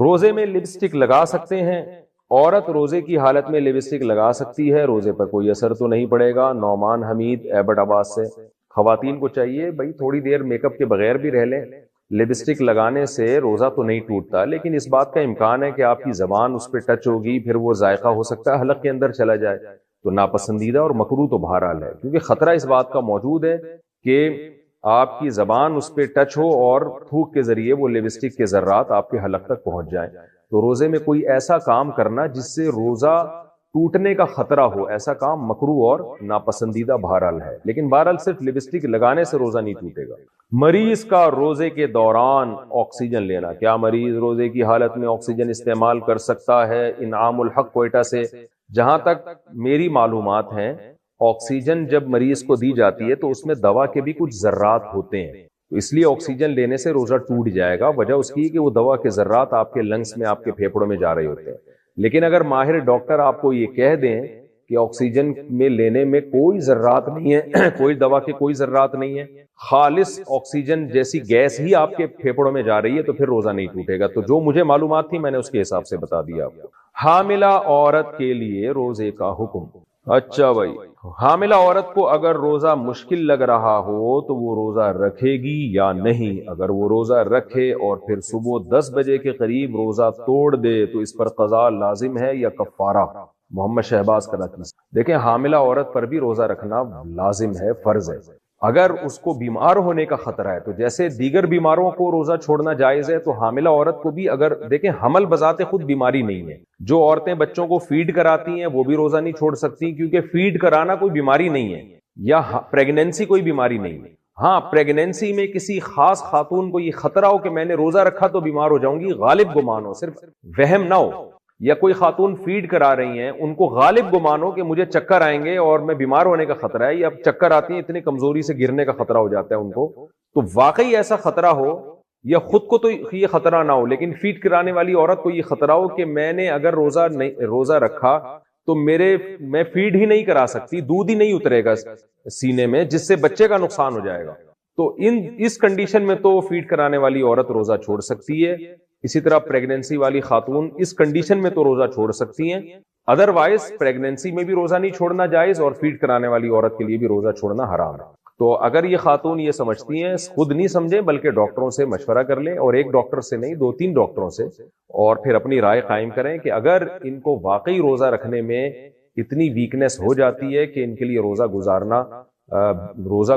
روزے میں لپسٹک لگا سکتے ہیں؟ عورت روزے کی حالت میں لپسٹک لگا سکتی ہے، روزے پر کوئی اثر تو نہیں پڑے گا۔ نعمان حمید ایبٹ آباد سے۔ خواتین کو چاہیے بھائی تھوڑی دیر میک اپ کے بغیر بھی رہ لیں، لپسٹک لگانے سے روزہ تو نہیں ٹوٹتا، لیکن اس بات کا امکان ہے کہ آپ کی زبان اس پہ ٹچ ہوگی، پھر وہ ذائقہ ہو سکتا ہے حلق کے اندر چلا جائے، تو ناپسندیدہ اور مکروہ تو بہرحال ہے، کیونکہ خطرہ اس بات کا موجود ہے کہ آپ کی زبان اس پہ ٹچ ہو اور تھوک کے ذریعے وہ لپسٹک کے ذرات آپ کے حلق تک پہنچ جائیں۔ تو روزے میں کوئی ایسا کام کرنا جس سے روزہ ٹوٹنے کا خطرہ ہو، ایسا کام مکروہ اور ناپسندیدہ بہرحال ہے، لیکن بہرحال صرف لپسٹک لگانے سے روزہ نہیں ٹوٹے گا۔ مریض کا روزے کے دوران آکسیجن لینا، کیا مریض روزے کی حالت میں آکسیجن استعمال کر سکتا ہے؟ انعام الحق کوئٹہ سے۔ جہاں تک میری معلومات ہیں، آکسیجن جب مریض کو دی جاتی ہے تو اس میں دوا کے بھی کچھ ذرات ہوتے ہیں، تو اس لیے آکسیجن لینے سے روزہ ٹوٹ جائے گا۔ وجہ اس کی کہ وہ دوا کے ذرات آپ کے لنگس میں، آپ کے پھیپھڑوں میں جا رہے ہوتے ہیں۔ لیکن اگر ماہر ڈاکٹر آپ کو یہ کہہ دیں کہ آکسیجن میں لینے میں کوئی ذرات نہیں ہے، کوئی دوا کے کوئی ذرات نہیں ہے، خالص آکسیجن جیسی گیس ہی آپ کے پھیپھڑوں میں جا رہی ہے، تو پھر روزہ نہیں ٹوٹے گا۔ تو جو مجھے معلومات تھی میں نے اس کے حساب سے بتا دیا آپ کو۔ حاملہ عورت کے لیے روزے کا حکم۔ اچھا بھائی، حاملہ عورت کو اگر روزہ مشکل لگ رہا ہو تو وہ روزہ رکھے گی یا نہیں؟ اگر وہ روزہ رکھے اور پھر صبح 10 بجے کے قریب روزہ توڑ دے تو اس پر قضاء لازم ہے یا کفارہ؟ محمد شہباز کراچی سے۔ دیکھیں، حاملہ عورت پر بھی روزہ رکھنا لازم ہے، فرض ہے۔ اگر اس کو بیمار ہونے کا خطرہ ہے تو جیسے دیگر بیماروں کو روزہ چھوڑنا جائز ہے، تو حاملہ عورت کو بھی، اگر دیکھیں حمل بذات خود بیماری نہیں ہے، جو عورتیں بچوں کو فیڈ کراتی ہیں وہ بھی روزہ نہیں چھوڑ سکتی، کیونکہ فیڈ کرانا کوئی بیماری نہیں ہے، یا پریگنینسی کوئی بیماری نہیں ہے۔ ہاں، پریگنینسی میں کسی خاص خاتون کو یہ خطرہ ہو کہ میں نے روزہ رکھا تو بیمار ہو جاؤں گی، غالب گمان ہو، صرف وہم نہ ہو، یا کوئی خاتون فیڈ کرا رہی ہیں ان کو غالب گمان ہو کہ مجھے چکر آئیں گے اور میں بیمار ہونے کا خطرہ ہے، یا چکر آتی ہیں اتنی کمزوری سے گرنے کا خطرہ ہو جاتا ہے ان کو، تو واقعی ایسا خطرہ ہو، یا خود کو تو یہ خطرہ نہ ہو لیکن فیڈ کرانے والی عورت کو یہ خطرہ ہو کہ میں نے اگر روزہ رکھا تو میں فیڈ ہی نہیں کرا سکتی، دودھ ہی نہیں اترے گا سینے میں، جس سے بچے کا نقصان ہو جائے گا، تو اس کنڈیشن میں تو فیڈ کرانے والی عورت روزہ چھوڑ سکتی ہے۔ اسی طرح پریگنینسی والی خاتون اس کنڈیشن میں تو روزہ چھوڑ سکتی ہیں، ادروائز پریگنینسی میں بھی روزہ نہیں چھوڑنا جائز، اور فیڈ کرانے والی عورت کے لیے بھی روزہ چھوڑنا حرام ہے۔ تو اگر یہ خاتون یہ سمجھتی ہیں، خود نہیں سمجھیں بلکہ ڈاکٹروں سے مشورہ کر لیں، اور ایک ڈاکٹر سے نہیں 2-3 ڈاکٹروں سے، اور پھر اپنی رائے قائم کریں کہ اگر ان کو واقعی روزہ رکھنے میں اتنی ویکنس ہو جاتی ہے کہ ان کے لیے روزہ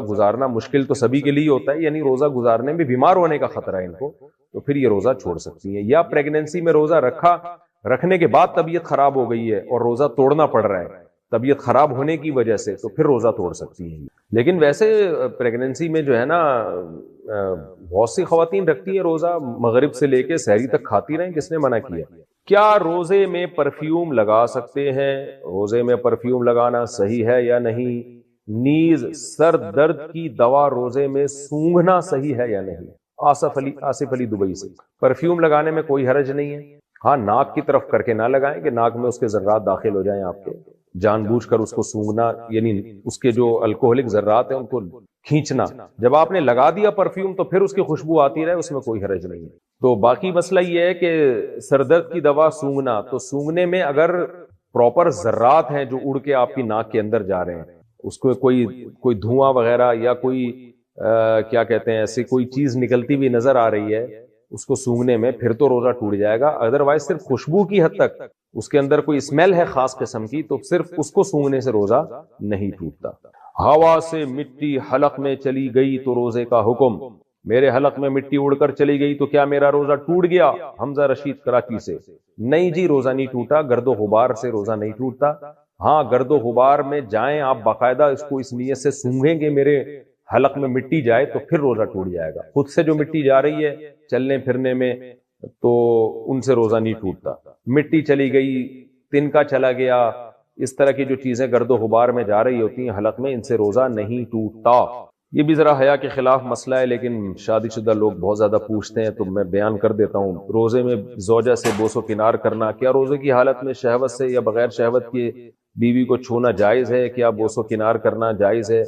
گزارنا مشکل تو سبھی کے لیے ہوتا ہے، یعنی روزہ گزارنے میں بیمار ہونے کا خطرہ ہے ان کو، تو پھر یہ روزہ چھوڑ سکتی ہیں۔ یا پریگنینسی میں روزہ رکھنے کے بعد طبیعت خراب ہو گئی ہے اور روزہ توڑنا پڑ رہا ہے طبیعت خراب ہونے کی وجہ سے، تو پھر روزہ توڑ سکتی ہیں۔ لیکن ویسے پریگنینسی میں جو ہے نا، بہت سی خواتین رکھتی ہیں روزہ، مغرب سے لے کے سحری تک کھاتی رہیں، کس نے منع کیا؟ کیا روزے میں پرفیوم لگا سکتے ہیں؟ روزے میں پرفیوم لگانا صحیح ہے یا نہیں؟ نیز سر درد کی دوا روزے میں سونگھنا صحیح ہے یا نہیں؟ آصف علی دبئی سے۔ پرفیوم لگانے میں کوئی حرج نہیں ہے، ہاں ناک کی طرف کر کے نہ لگائیں کہ ناک میں اس کے ذرات داخل ہو جائیں آپ کے، جان بوجھ کر اس کو سونگھنا، یعنی اس کے جو الکوہولک ذرات ہیں ان کو کھینچنا۔ جب آپ نے لگا دیا پرفیوم تو پھر اس کی خوشبو آتی رہے، اس میں کوئی حرج نہیں ہے۔ تو باقی مسئلہ یہ ہے کہ سر درد کی دوا سونگھنا، تو سونگھنے میں اگر پراپر ذرات ہیں جو اڑ کے آپ کی ناک کے اندر جا رہے ہیں، اس کو کوئی دھواں وغیرہ یا کوئی کیا کہتے ہیں ایسی کوئی چیز نکلتی ہوئی نظر آ رہی ہے اس کو سونگھنے میں، پھر تو روزہ ٹوٹ جائے گا۔ ادروائز صرف خوشبو کی حد تک، اس کے اندر کوئی اسمیل ہے خاص قسم کی، تو صرف اس کو سونگھنے سے روزہ نہیں ٹوٹتا۔ ہوا سے مٹی حلق میں چلی گئی تو روزے کا حکم۔ میرے حلق میں مٹی اڑ کر چلی گئی تو کیا میرا روزہ ٹوٹ گیا؟ حمزہ رشید کراچی سے۔ نہیں جی، روزہ نہیں ٹوٹا، گرد و غبار سے روزہ نہیں ٹوٹتا۔ ہاں، گرد و غبار میں جائیں آپ باقاعدہ اس کو اس نیت سے سونگھیں گے میرے حلق میں مٹی جائے تو پھر روزہ ٹوٹ جائے گا۔ خود سے جو مٹی جا رہی ہے چلنے پھرنے میں تو ان سے روزہ نہیں ٹوٹتا۔ مٹی چلی گئی، تنکا چلا گیا، اس طرح کی جو چیزیں گرد و غبار میں جا رہی ہوتی ہیں حلق میں، ان سے روزہ نہیں ٹوٹتا۔ یہ بھی ذرا حیا کے خلاف مسئلہ ہے، لیکن شادی شدہ لوگ بہت زیادہ پوچھتے ہیں تو میں بیان کر دیتا ہوں۔ روزے میں زوجہ سے بوس و کنار کرنا، کیا روزے کی حالت میں شہوت سے یا بغیر شہوت کے بیوی کو چھونا جائز ہے؟ کیا بوس و کنار کرنا جائز ہے؟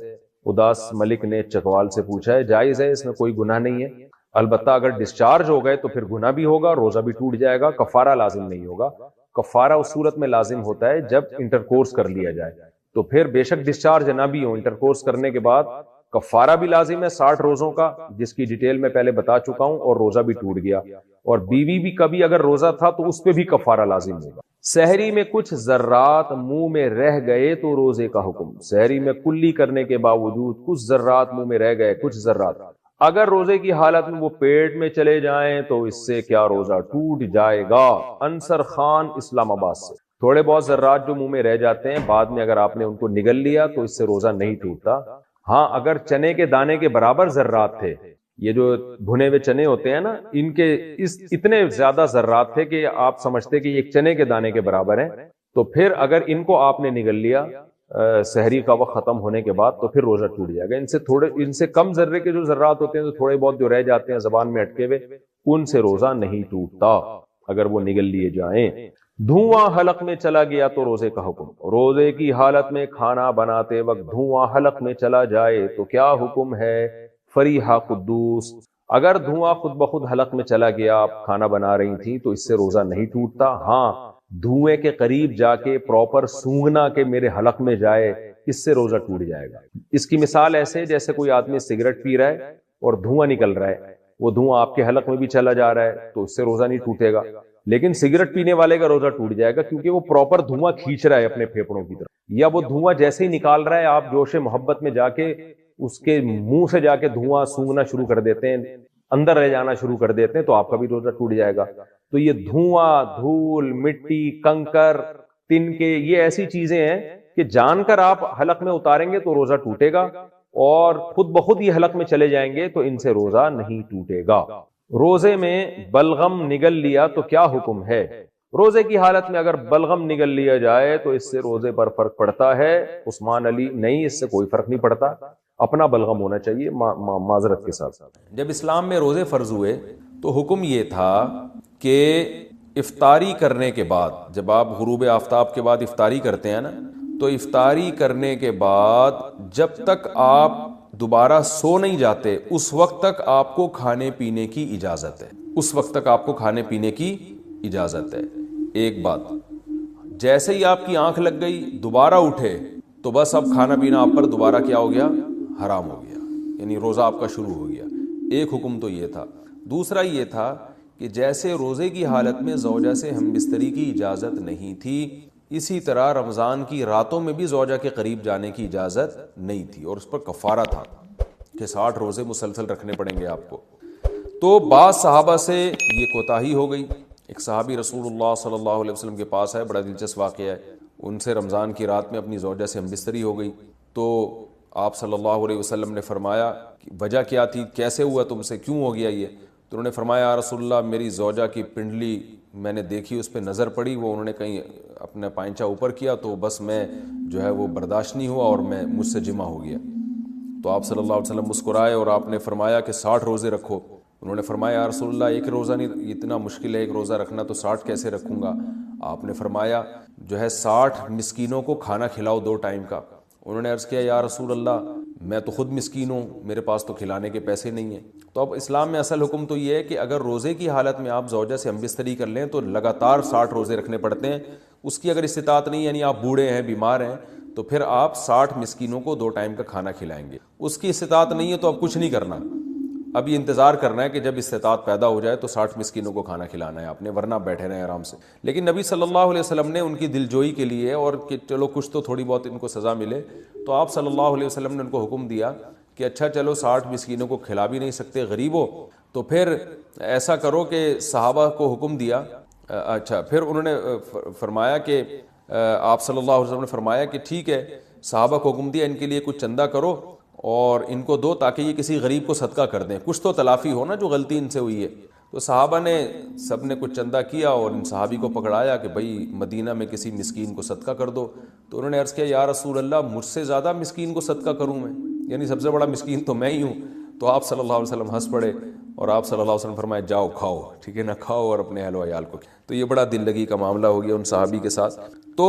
اداس ملک نے چکوال سے پوچھا ہے۔ جائز ہے، اس میں کوئی گناہ نہیں ہے۔ البتہ اگر ڈسچارج ہو گئے تو پھر گناہ بھی ہوگا، روزہ بھی ٹوٹ جائے گا، کفارہ لازم نہیں ہوگا۔ کفارہ اس صورت میں لازم ہوتا ہے جب انٹرکورس کر لیا جائے، تو پھر بے شک ڈسچارج نہ بھی ہو، انٹرکورس کرنے کے بعد کفارہ بھی لازم ہے 60 روزوں کا، جس کی ڈیٹیل میں پہلے بتا چکا ہوں، اور روزہ بھی ٹوٹ گیا، اور بیوی بھی کبھی اگر روزہ تھا تو اس پہ بھی کفارہ لازم ہوگا۔ سحری میں کچھ ذرات منہ میں رہ گئے تو روزے کا حکم، سحری میں کلی کرنے کے باوجود کچھ ذرات منہ میں رہ گئے، کچھ ذرات، اگر روزے کی حالت میں وہ پیٹ میں چلے جائیں تو اس سے کیا روزہ ٹوٹ جائے گا۔ انصر خان اسلام آباد سے، تھوڑے بہت ذرات جو منہ میں رہ جاتے ہیں بعد میں اگر آپ نے ان کو نگل لیا تو اس سے روزہ نہیں ٹوٹتا۔ ہاں اگر چنے کے دانے کے برابر ذرات تھے، یہ جو بھنے ہوئے چنے ہوتے ہیں نا، ان کے اتنے زیادہ ذرات تھے کہ آپ سمجھتے کہ ایک چنے کے دانے کے برابر ہیں، تو پھر اگر ان کو آپ نے نگل لیا سحری کا وقت ختم ہونے کے بعد تو پھر روزہ ٹوٹ جائے گا۔ ان سے کم ذرے کے جو ذرات ہوتے ہیں، تو تھوڑے بہت جو رہ جاتے ہیں زبان میں اٹکے ہوئے، ان سے روزہ نہیں ٹوٹتا اگر وہ نگل لیے جائیں۔ دھواں حلق میں چلا گیا تو روزے کا حکم، روزے کی حالت میں کھانا بناتے وقت دھواں حلق میں چلا جائے تو کیا حکم ہے؟ فریحہ قدوس، اگر دھواں خود بخود حلق میں چلا گیا، آپ کھانا بنا رہی تھی تو اس سے روزہ نہیں ٹوٹتا۔ ہاں دھوئیں کے قریب جا کے پراپر سونگنا کہ میرے حلق میں جائے، اس سے روزہ ٹوٹ جائے گا۔ اس کی مثال ایسے جیسے کوئی آدمی سگریٹ پی رہا ہے اور دھواں نکل رہا ہے، وہ دھواں آپ کے حلق میں بھی چلا جا رہا ہے تو اس سے روزہ نہیں ٹوٹے گا، لیکن سگریٹ پینے والے کا روزہ ٹوٹ جائے گا کیونکہ وہ پراپر دھواں کھینچ رہا ہے اپنے پھیپڑوں کی طرف، یا وہ دھواں جیسے ہی نکال رہا ہے آپ جوش محبت میں جا کے اس کے منہ سے جا کے دھواں سونگنا شروع کر دیتے ہیں، اندر رہ جانا شروع کر دیتے ہیں، تو آپ کا بھی روزہ ٹوٹ جائے گا۔ تو یہ دھواں، دھول، مٹی، کنکر، تنکے، یہ ایسی چیزیں ہیں کہ جان کر آپ حلق میں اتاریں گے تو روزہ ٹوٹے گا، اور خود بخود یہ حلق میں چلے جائیں گے تو ان سے روزہ نہیں ٹوٹے گا۔ روزے میں بلغم نگل لیا تو کیا حکم ہے؟ روزے کی حالت میں اگر بلغم نگل لیا جائے تو اس سے روزے پر فرق پڑتا ہے؟ عثمان علی، نہیں، اس سے کوئی فرق نہیں پڑتا، اپنا بلغم ہونا چاہیے معذرت کے ساتھ۔ جب اسلام میں روزے فرض ہوئے تو حکم یہ تھا کہ افطاری کرنے کے بعد، جب آپ غروب آفتاب کے بعد افطاری کرتے ہیں نا، تو افطاری کرنے کے بعد جب تک آپ دوبارہ سو نہیں جاتے اس وقت تک آپ کو کھانے پینے کی اجازت ہے، اس وقت تک آپ کو کھانے پینے کی اجازت ہے۔ ایک بات، جیسے ہی آپ کی آنکھ لگ گئی دوبارہ اٹھے تو بس اب کھانا پینا آپ پر دوبارہ کیا ہو گیا؟ حرام ہو گیا، یعنی روزہ آپ کا شروع ہو گیا۔ ایک حکم تو یہ تھا۔ دوسرا یہ تھا کہ جیسے روزے کی حالت میں زوجہ سے ہم بستری کی اجازت نہیں تھی، اسی طرح رمضان کی راتوں میں بھی زوجہ کے قریب جانے کی اجازت نہیں تھی، اور اس پر کفارہ تھا کہ 60 روزے مسلسل رکھنے پڑیں گے آپ کو۔ تو بعض صحابہ سے یہ کوتاہی ہو گئی۔ ایک صحابی رسول اللہ صلی اللہ علیہ وسلم کے پاس ہے، بڑا دلچسپ واقعہ ہے، ان سے رمضان کی رات میں اپنی زوجہ سے ہم بستری ہو گئی، تو آپ صلی اللہ علیہ وسلم نے فرمایا کہ وجہ کیا تھی، کیسے ہوا تم سے، کیوں ہو گیا یہ؟ تو انہوں نے فرمایا یا رسول اللہ، میری زوجہ کی پنڈلی میں نے دیکھی، اس پہ نظر پڑی، وہ انہوں نے کہیں اپنا پائنچہ اوپر کیا تو بس میں جو ہے وہ برداشت نہیں ہوا اور میں مجھ سے جمع ہو گیا۔ تو آپ صلی اللہ علیہ وسلم مسکرائے اور آپ نے فرمایا کہ 60 روزے رکھو۔ انہوں نے فرمایا یا رسول اللہ، ایک روزہ نہیں، اتنا مشکل ہے ایک روزہ رکھنا، تو 60 کیسے رکھوں گا؟ آپ نے فرمایا جو ہے 60 مسکینوں کو کھانا کھلاؤ 2 ٹائم کا۔ انہوں نے عرض کیا یا رسول اللہ، میں تو خود مسکین ہوں، میرے پاس تو کھلانے کے پیسے نہیں ہیں۔ تو اب اسلام میں اصل حکم تو یہ ہے کہ اگر روزے کی حالت میں آپ زوجہ سے ہم بستری کر لیں تو لگاتار 60 روزے رکھنے پڑتے ہیں۔ اس کی اگر استطاعت نہیں، یعنی آپ بوڑھے ہیں، بیمار ہیں، تو پھر آپ 60 مسکینوں کو 2 ٹائم کا کھانا کھلائیں گے۔ اس کی استطاعت نہیں ہے تو اب کچھ نہیں کرنا، اب یہ انتظار کرنا ہے کہ جب استطاعت پیدا ہو جائے تو 60 مسکینوں کو کھانا کھلانا ہے آپ نے، ورنہ بیٹھے رہیں آرام سے۔ لیکن نبی صلی اللہ علیہ وسلم نے ان کی دلجوئی کے لیے، اور کہ چلو کچھ تو تھوڑی بہت ان کو سزا ملے، تو آپ صلی اللہ علیہ وسلم نے ان کو حکم دیا کہ اچھا چلو 60 مسکینوں کو کھلا بھی نہیں سکتے، غریب ہو، تو پھر ایسا کرو کہ صحابہ کو حکم دیا، اچھا پھر انہوں نے فرمایا کہ آپ صلی اللہ علیہ وسلم نے فرمایا کہ ٹھیک ہے، صحابہ کو حکم دیا ان کے لیے کچھ چندہ کرو اور ان کو دو تاکہ یہ کسی غریب کو صدقہ کر دیں، کچھ تو تلافی ہو نا جو غلطی ان سے ہوئی ہے۔ تو صحابہ نے سب نے کچھ چندہ کیا اور ان صحابی کو پکڑایا کہ بھائی مدینہ میں کسی مسکین کو صدقہ کر دو۔ تو انہوں نے عرض کیا یا رسول اللہ، مجھ سے زیادہ مسکین کو صدقہ کروں میں، یعنی سب سے بڑا مسکین تو میں ہی ہوں۔ تو آپ صلی اللہ علیہ وسلم ہنس پڑے اور آپ صلی اللہ علیہ وسلم فرمائے جاؤ کھاؤ، ٹھیک ہے نا، کھاؤ اور اپنے اہل و عیال کو۔ تو یہ بڑا دل لگی کا معاملہ ہو گیا ان صحابی کے ساتھ۔ تو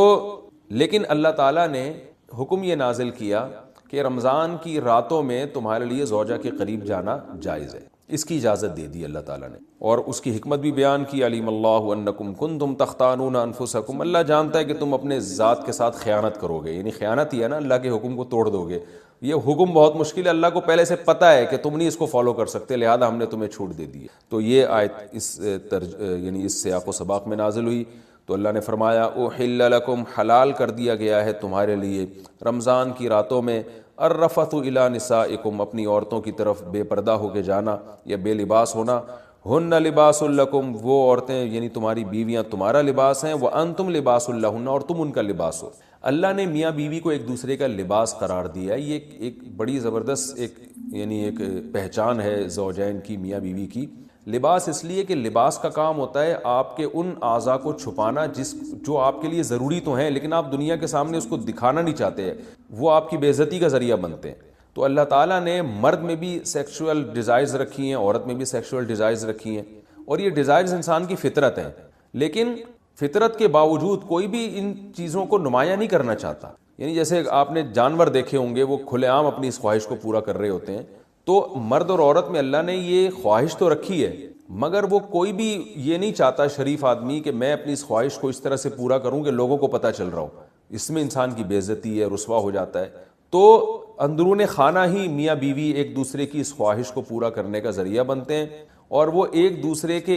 لیکن اللہ تعالیٰ نے حکم یہ نازل کیا کہ رمضان کی راتوں میں تمہارے لیے زوجہ کے قریب جانا جائز ہے، اس کی اجازت دے دی اللہ تعالیٰ نے، اور اس کی حکمت بھی بیان کی۔ علیم اللہ انکم کنتم تختانون انفسکم، اللہ جانتا ہے کہ تم اپنے ذات کے ساتھ خیانت کرو گے، یعنی خیانت ہی ہے نا، اللہ کے حکم کو توڑ دو گے۔ یہ حکم بہت مشکل ہے، اللہ کو پہلے سے پتہ ہے کہ تم نہیں اس کو فالو کر سکتے، لہذا ہم نے تمہیں چھوٹ دے دی۔ تو یہ آیت یعنی اس سیاق و سباق میں نازل ہوئی۔ تو اللہ نے فرمایا احل لکم، حلال کر دیا گیا ہے تمہارے لیے رمضان کی راتوں میں، الرفث الی نسائکم، اپنی عورتوں کی طرف بے پردہ ہو کے جانا یا بے لباس ہونا۔ ہن لباس لکم، وہ عورتیں یعنی تمہاری بیویاں تمہارا لباس ہیں، وانتم لباس لہن، اور تم ان کا لباس ہو۔ اللہ نے میاں بیوی کو ایک دوسرے کا لباس قرار دیا ہے، یہ ایک بڑی زبردست ایک پہچان ہے زوجین کی، میاں بیوی کی۔ لباس اس لیے کہ لباس کا کام ہوتا ہے آپ کے ان اعضاء کو چھپانا جو آپ کے لیے ضروری تو ہیں لیکن آپ دنیا کے سامنے اس کو دکھانا نہیں چاہتے، وہ آپ کی بے عزتی کا ذریعہ بنتے ہیں۔ تو اللہ تعالیٰ نے مرد میں بھی سیکشول ڈیزائرز رکھی ہیں، عورت میں بھی سیکشول ڈیزائرز رکھی ہیں، اور یہ ڈیزائرز انسان کی فطرت ہیں، لیکن فطرت کے باوجود کوئی بھی ان چیزوں کو نمایاں نہیں کرنا چاہتا۔ یعنی جیسے آپ نے جانور دیکھے ہوں گے، وہ کھلے عام اپنی اس خواہش کو پورا کر رہے ہوتے ہیں، تو مرد اور عورت میں اللہ نے یہ خواہش تو رکھی ہے، مگر وہ کوئی بھی یہ نہیں چاہتا شریف آدمی کہ میں اپنی اس خواہش کو اس طرح سے پورا کروں کہ لوگوں کو پتہ چل رہا ہو، اس میں انسان کی بے عزتی ہے، رسوا ہو جاتا ہے۔ تو اندرون خانہ ہی میاں بیوی ایک دوسرے کی اس خواہش کو پورا کرنے کا ذریعہ بنتے ہیں، اور وہ ایک دوسرے کے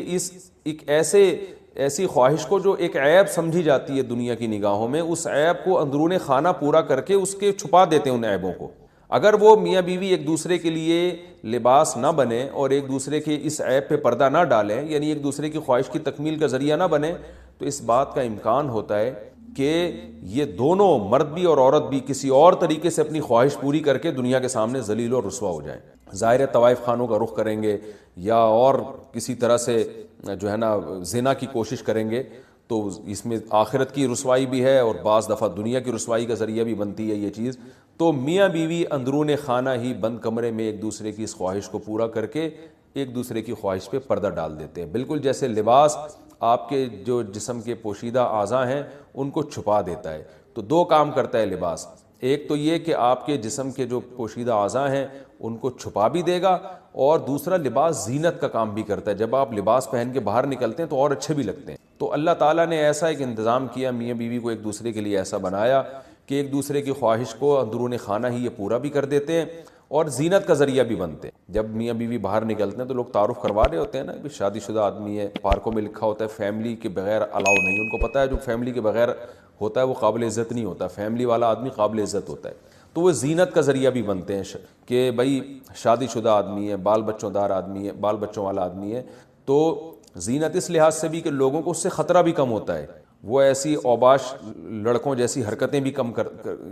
ایک ایسی خواہش کو جو ایک عیب سمجھی جاتی ہے دنیا کی نگاہوں میں، اس عیب کو اندرون خانہ پورا کر کے اس کے چھپا دیتے ہیں ان عیبوں کو۔ اگر وہ میاں بیوی ایک دوسرے کے لیے لباس نہ بنے اور ایک دوسرے کے اس عیب پہ پردہ نہ ڈالیں، یعنی ایک دوسرے کی خواہش کی تکمیل کا ذریعہ نہ بنے، تو اس بات کا امکان ہوتا ہے کہ یہ دونوں مرد بھی اور عورت بھی کسی اور طریقے سے اپنی خواہش پوری کر کے دنیا کے سامنے ذلیل اور رسوا ہو جائیں۔ ظاہر طوائف خانوں کا رخ کریں گے یا اور کسی طرح سے جو ہے نا زنا کی کوشش کریں گے، تو اس میں آخرت کی رسوائی بھی ہے اور بعض دفعہ دنیا کی رسوائی کا ذریعہ بھی بنتی ہے یہ چیز۔ تو میاں بیوی اندرون خانہ ہی بند کمرے میں ایک دوسرے کی اس خواہش کو پورا کر کے ایک دوسرے کی خواہش پہ پردہ ڈال دیتے ہیں، بالکل جیسے لباس آپ کے جو جسم کے پوشیدہ اعضاء ہیں ان کو چھپا دیتا ہے۔ تو دو کام کرتا ہے لباس، ایک تو یہ کہ آپ کے جسم کے جو پوشیدہ اعضاء ہیں ان کو چھپا بھی دے گا، اور دوسرا لباس زینت کا کام بھی کرتا ہے، جب آپ لباس پہن کے باہر نکلتے ہیں تو اور اچھے بھی لگتے ہیں۔ تو اللہ تعالیٰ نے ایسا ایک انتظام کیا، میاں بیوی کو ایک دوسرے کے لیے ایسا بنایا کہ ایک دوسرے کی خواہش کو اندرون خانہ ہی یہ پورا بھی کر دیتے ہیں اور زینت کا ذریعہ بھی بنتے ہیں۔ جب میاں بیوی باہر نکلتے ہیں تو لوگ تعارف کروا رہے ہوتے ہیں نا کہ شادی شدہ آدمی ہے، پارکوں میں لکھا ہوتا ہے فیملی کے بغیر الاؤ نہیں، ان کو پتہ ہے جو فیملی کے بغیر ہوتا ہے وہ قابل عزت نہیں ہوتا، فیملی والا آدمی قابل عزت ہوتا ہے۔ تو وہ زینت کا ذریعہ بھی بنتے ہیں کہ بھائی شادی شدہ آدمی ہے، بال بچوں دار آدمی ہے، بال بچوں والا آدمی ہے، تو زینت اس لحاظ سے بھی کہ لوگوں کو اس سے خطرہ بھی کم ہوتا ہے، وہ ایسی اوباش لڑکوں جیسی حرکتیں بھی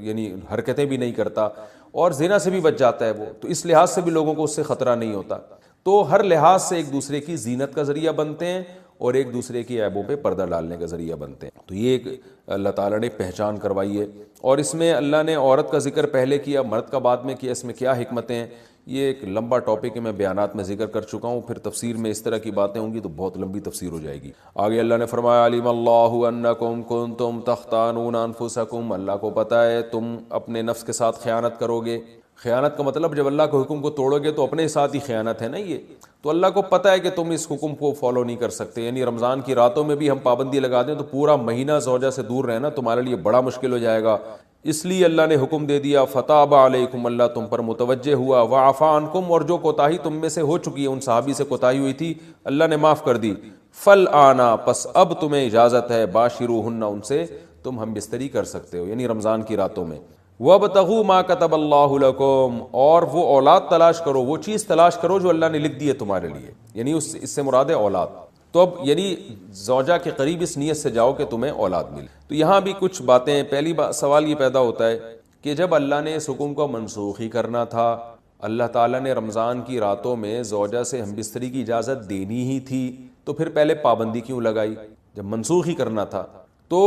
یعنی حرکتیں بھی نہیں کرتا، اور زنا سے بھی بچ جاتا ہے وہ، تو اس لحاظ سے بھی لوگوں کو اس سے خطرہ نہیں ہوتا۔ تو ہر لحاظ سے ایک دوسرے کی زینت کا ذریعہ بنتے ہیں اور ایک دوسرے کی عیبوں پہ پردہ ڈالنے کا ذریعہ بنتے ہیں۔ تو یہ ایک اللہ تعالیٰ نے پہچان کروائی ہے، اور اس میں اللہ نے عورت کا ذکر پہلے کیا، مرد کا بعد میں کیا، اس میں کیا حکمتیں ہیں، یہ ایک لمبا ٹاپک ہے، میں بیانات میں ذکر کر چکا ہوں، پھر تفسیر میں اس طرح کی باتیں ہوں گی تو بہت لمبی تفسیر ہو جائے گی۔ آگے اللہ نے فرمایا علیم اللہ انکم کنتم تختانون انفسکم، اللہ کو پتہ ہے تم اپنے نفس کے ساتھ خیانت کرو گے۔ خیانت کا مطلب جب اللہ کے حکم کو توڑو گے تو اپنے ساتھ ہی خیانت ہے نا یہ، تو اللہ کو پتہ ہے کہ تم اس حکم کو فالو نہیں کر سکتے، یعنی رمضان کی راتوں میں بھی ہم پابندی لگا دیں تو پورا مہینہ زوجہ سے دور رہنا تمہارے لیے بڑا مشکل ہو جائے گا، اس لیے اللہ نے حکم دے دیا فتاب علیکم، اللہ تم پر متوجہ ہوا، وعفا عنکم، اور جو کوتاہی تم میں سے ہو چکی ہے، ان صحابی سے کوتاہی ہوئی تھی اللہ نے معاف کر دی، فالآن، پس اب تمہیں اجازت ہے، باشروہن، ان سے تم ہم بستری کر سکتے ہو، یعنی رمضان کی راتوں میں، وابتغوا ما كتب اللہ لکم، اور وہ اولاد تلاش کرو، وہ چیز تلاش کرو جو اللہ نے لکھ دی ہے تمہارے لیے، یعنی اس سے مراد ہے اولاد۔ تو اب یعنی زوجہ کے قریب اس نیت سے جاؤ کہ تمہیں اولاد ملے۔ تو یہاں بھی کچھ باتیں، پہلی سوال یہ پیدا ہوتا ہے کہ جب اللہ نے اس حکم کو منسوخ ہی کرنا تھا، اللہ تعالیٰ نے رمضان کی راتوں میں زوجہ سے ہم بستری کی اجازت دینی ہی تھی، تو پھر پہلے پابندی کیوں لگائی جب منسوخ ہی کرنا تھا؟ تو